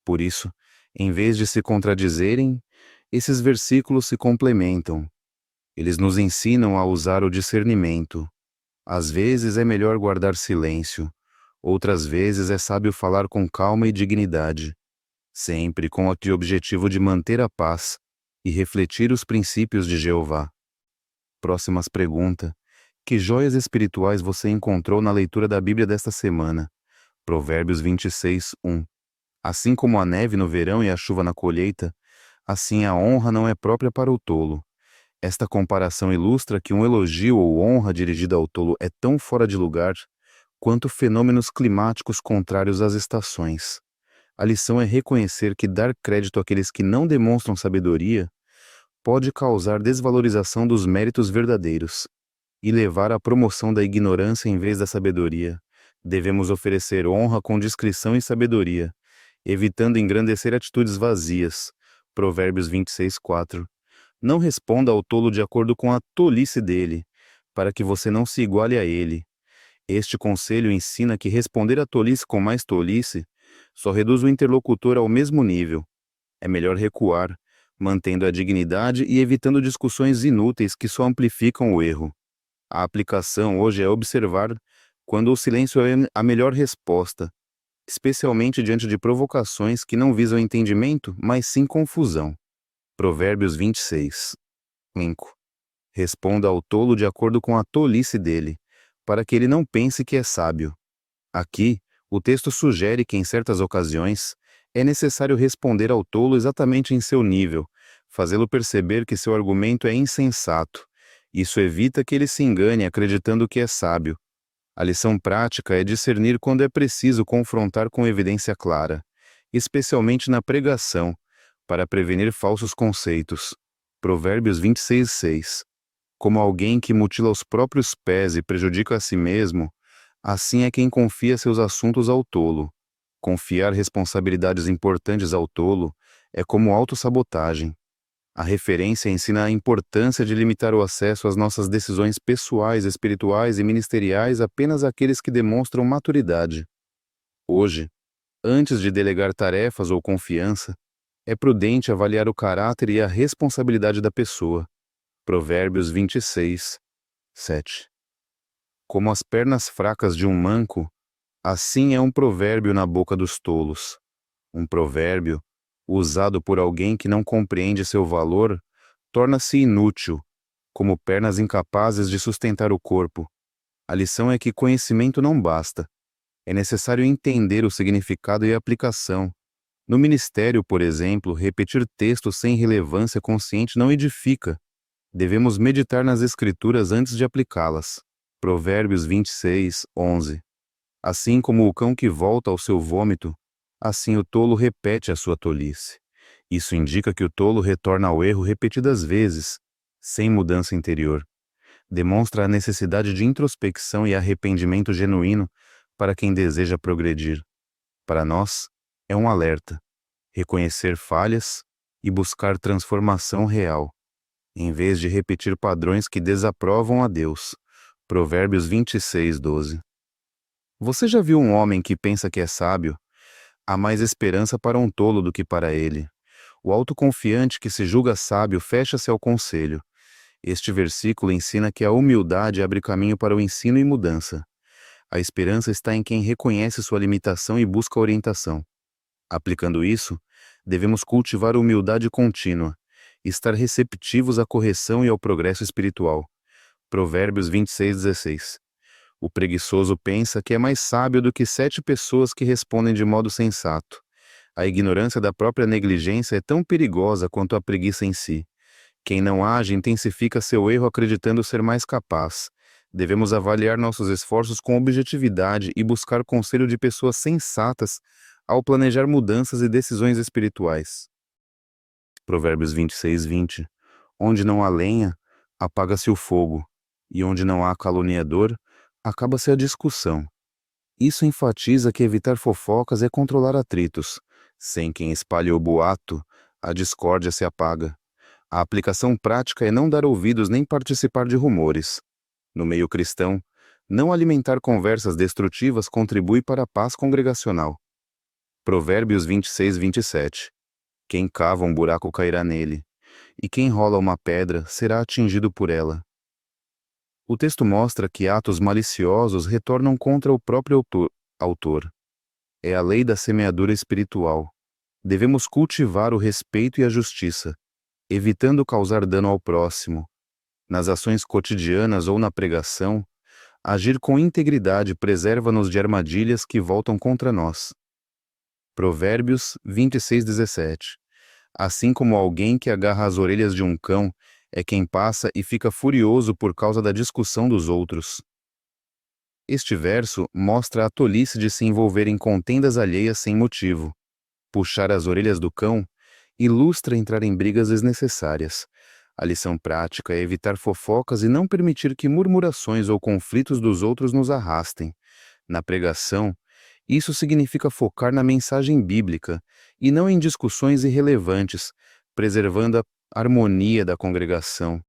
Por isso, em vez de se contradizerem, esses versículos se complementam. Eles nos ensinam a usar o discernimento. Às vezes é melhor guardar silêncio, outras vezes é sábio falar com calma e dignidade, sempre com o objetivo de manter a paz e refletir os princípios de Jeová. Próximas pergunta: que joias espirituais você encontrou na leitura da Bíblia desta semana? Provérbios 26, 1. Assim como a neve no verão e a chuva na colheita, assim a honra não é própria para o tolo. Esta comparação ilustra que um elogio ou honra dirigida ao tolo é tão fora de lugar quanto fenômenos climáticos contrários às estações. A lição é reconhecer que dar crédito àqueles que não demonstram sabedoria pode causar desvalorização dos méritos verdadeiros e levar à promoção da ignorância em vez da sabedoria. Devemos oferecer honra com discrição e sabedoria, evitando engrandecer atitudes vazias. Provérbios 26, 4. Não responda ao tolo de acordo com a tolice dele, para que você não se iguale a ele. Este conselho ensina que responder à tolice com mais tolice só reduz o interlocutor ao mesmo nível. É melhor recuar, mantendo a dignidade e evitando discussões inúteis que só amplificam o erro. A aplicação hoje é observar quando o silêncio é a melhor resposta, especialmente diante de provocações que não visam entendimento, mas sim confusão. Provérbios 26, 5. Responda ao tolo de acordo com a tolice dele, para que ele não pense que é sábio. Aqui, o texto sugere que em certas ocasiões é necessário responder ao tolo exatamente em seu nível, fazê-lo perceber que seu argumento é insensato. Isso evita que ele se engane acreditando que é sábio. A lição prática é discernir quando é preciso confrontar com evidência clara, especialmente na pregação, para prevenir falsos conceitos. Provérbios 26, 6. Como alguém que mutila os próprios pés e prejudica a si mesmo, assim é quem confia seus assuntos ao tolo. Confiar responsabilidades importantes ao tolo é como autossabotagem. A referência ensina a importância de limitar o acesso às nossas decisões pessoais, espirituais e ministeriais apenas àqueles que demonstram maturidade. Hoje, antes de delegar tarefas ou confiança, é prudente avaliar o caráter e a responsabilidade da pessoa. Provérbios 26, 7. Como as pernas fracas de um manco, assim é um provérbio na boca dos tolos. Um provérbio, usado por alguém que não compreende seu valor, torna-se inútil, como pernas incapazes de sustentar o corpo. A lição é que conhecimento não basta. É necessário entender o significado e a aplicação. No ministério, por exemplo, repetir textos sem relevância consciente não edifica. Devemos meditar nas Escrituras antes de aplicá-las. Provérbios 26, 11. Assim como o cão que volta ao seu vômito, assim o tolo repete a sua tolice. Isso indica que o tolo retorna ao erro repetidas vezes, sem mudança interior. Demonstra a necessidade de introspecção e arrependimento genuíno para quem deseja progredir. Para nós, é um alerta. Reconhecer falhas e buscar transformação real, em vez de repetir padrões que desaprovam a Deus. Provérbios 26, 12. Você já viu um homem que pensa que é sábio? Há mais esperança para um tolo do que para ele. O autoconfiante que se julga sábio fecha-se ao conselho. Este versículo ensina que a humildade abre caminho para o ensino e mudança. A esperança está em quem reconhece sua limitação e busca orientação. Aplicando isso, devemos cultivar humildade contínua, estar receptivos à correção e ao progresso espiritual. Provérbios 26, 16. O preguiçoso pensa que é mais sábio do que 7 pessoas que respondem de modo sensato. A ignorância da própria negligência é tão perigosa quanto a preguiça em si. Quem não age intensifica seu erro acreditando ser mais capaz. Devemos avaliar nossos esforços com objetividade e buscar conselho de pessoas sensatas ao planejar mudanças e decisões espirituais. Provérbios 26, 20. Onde não há lenha, apaga-se o fogo, e onde não há caluniador, acaba-se a discussão. Isso enfatiza que evitar fofocas é controlar atritos. Sem quem espalhe o boato, a discórdia se apaga. A aplicação prática é não dar ouvidos nem participar de rumores. No meio cristão, não alimentar conversas destrutivas contribui para a paz congregacional. Provérbios 26, 27. Quem cava um buraco cairá nele. e quem rola uma pedra será atingido por ela. O texto mostra que atos maliciosos retornam contra o próprio autor. É a lei da semeadura espiritual. Devemos cultivar o respeito e a justiça, evitando causar dano ao próximo. Nas ações cotidianas ou na pregação, agir com integridade preserva-nos de armadilhas que voltam contra nós. Provérbios 26:17. Assim como alguém que agarra as orelhas de um cão é quem passa e fica furioso por causa da discussão dos outros. Este verso mostra a tolice de se envolver em contendas alheias sem motivo. Puxar as orelhas do cão ilustra entrar em brigas desnecessárias. A lição prática é evitar fofocas e não permitir que murmurações ou conflitos dos outros nos arrastem. Na pregação, isso significa focar na mensagem bíblica e não em discussões irrelevantes, preservando a harmonia da congregação.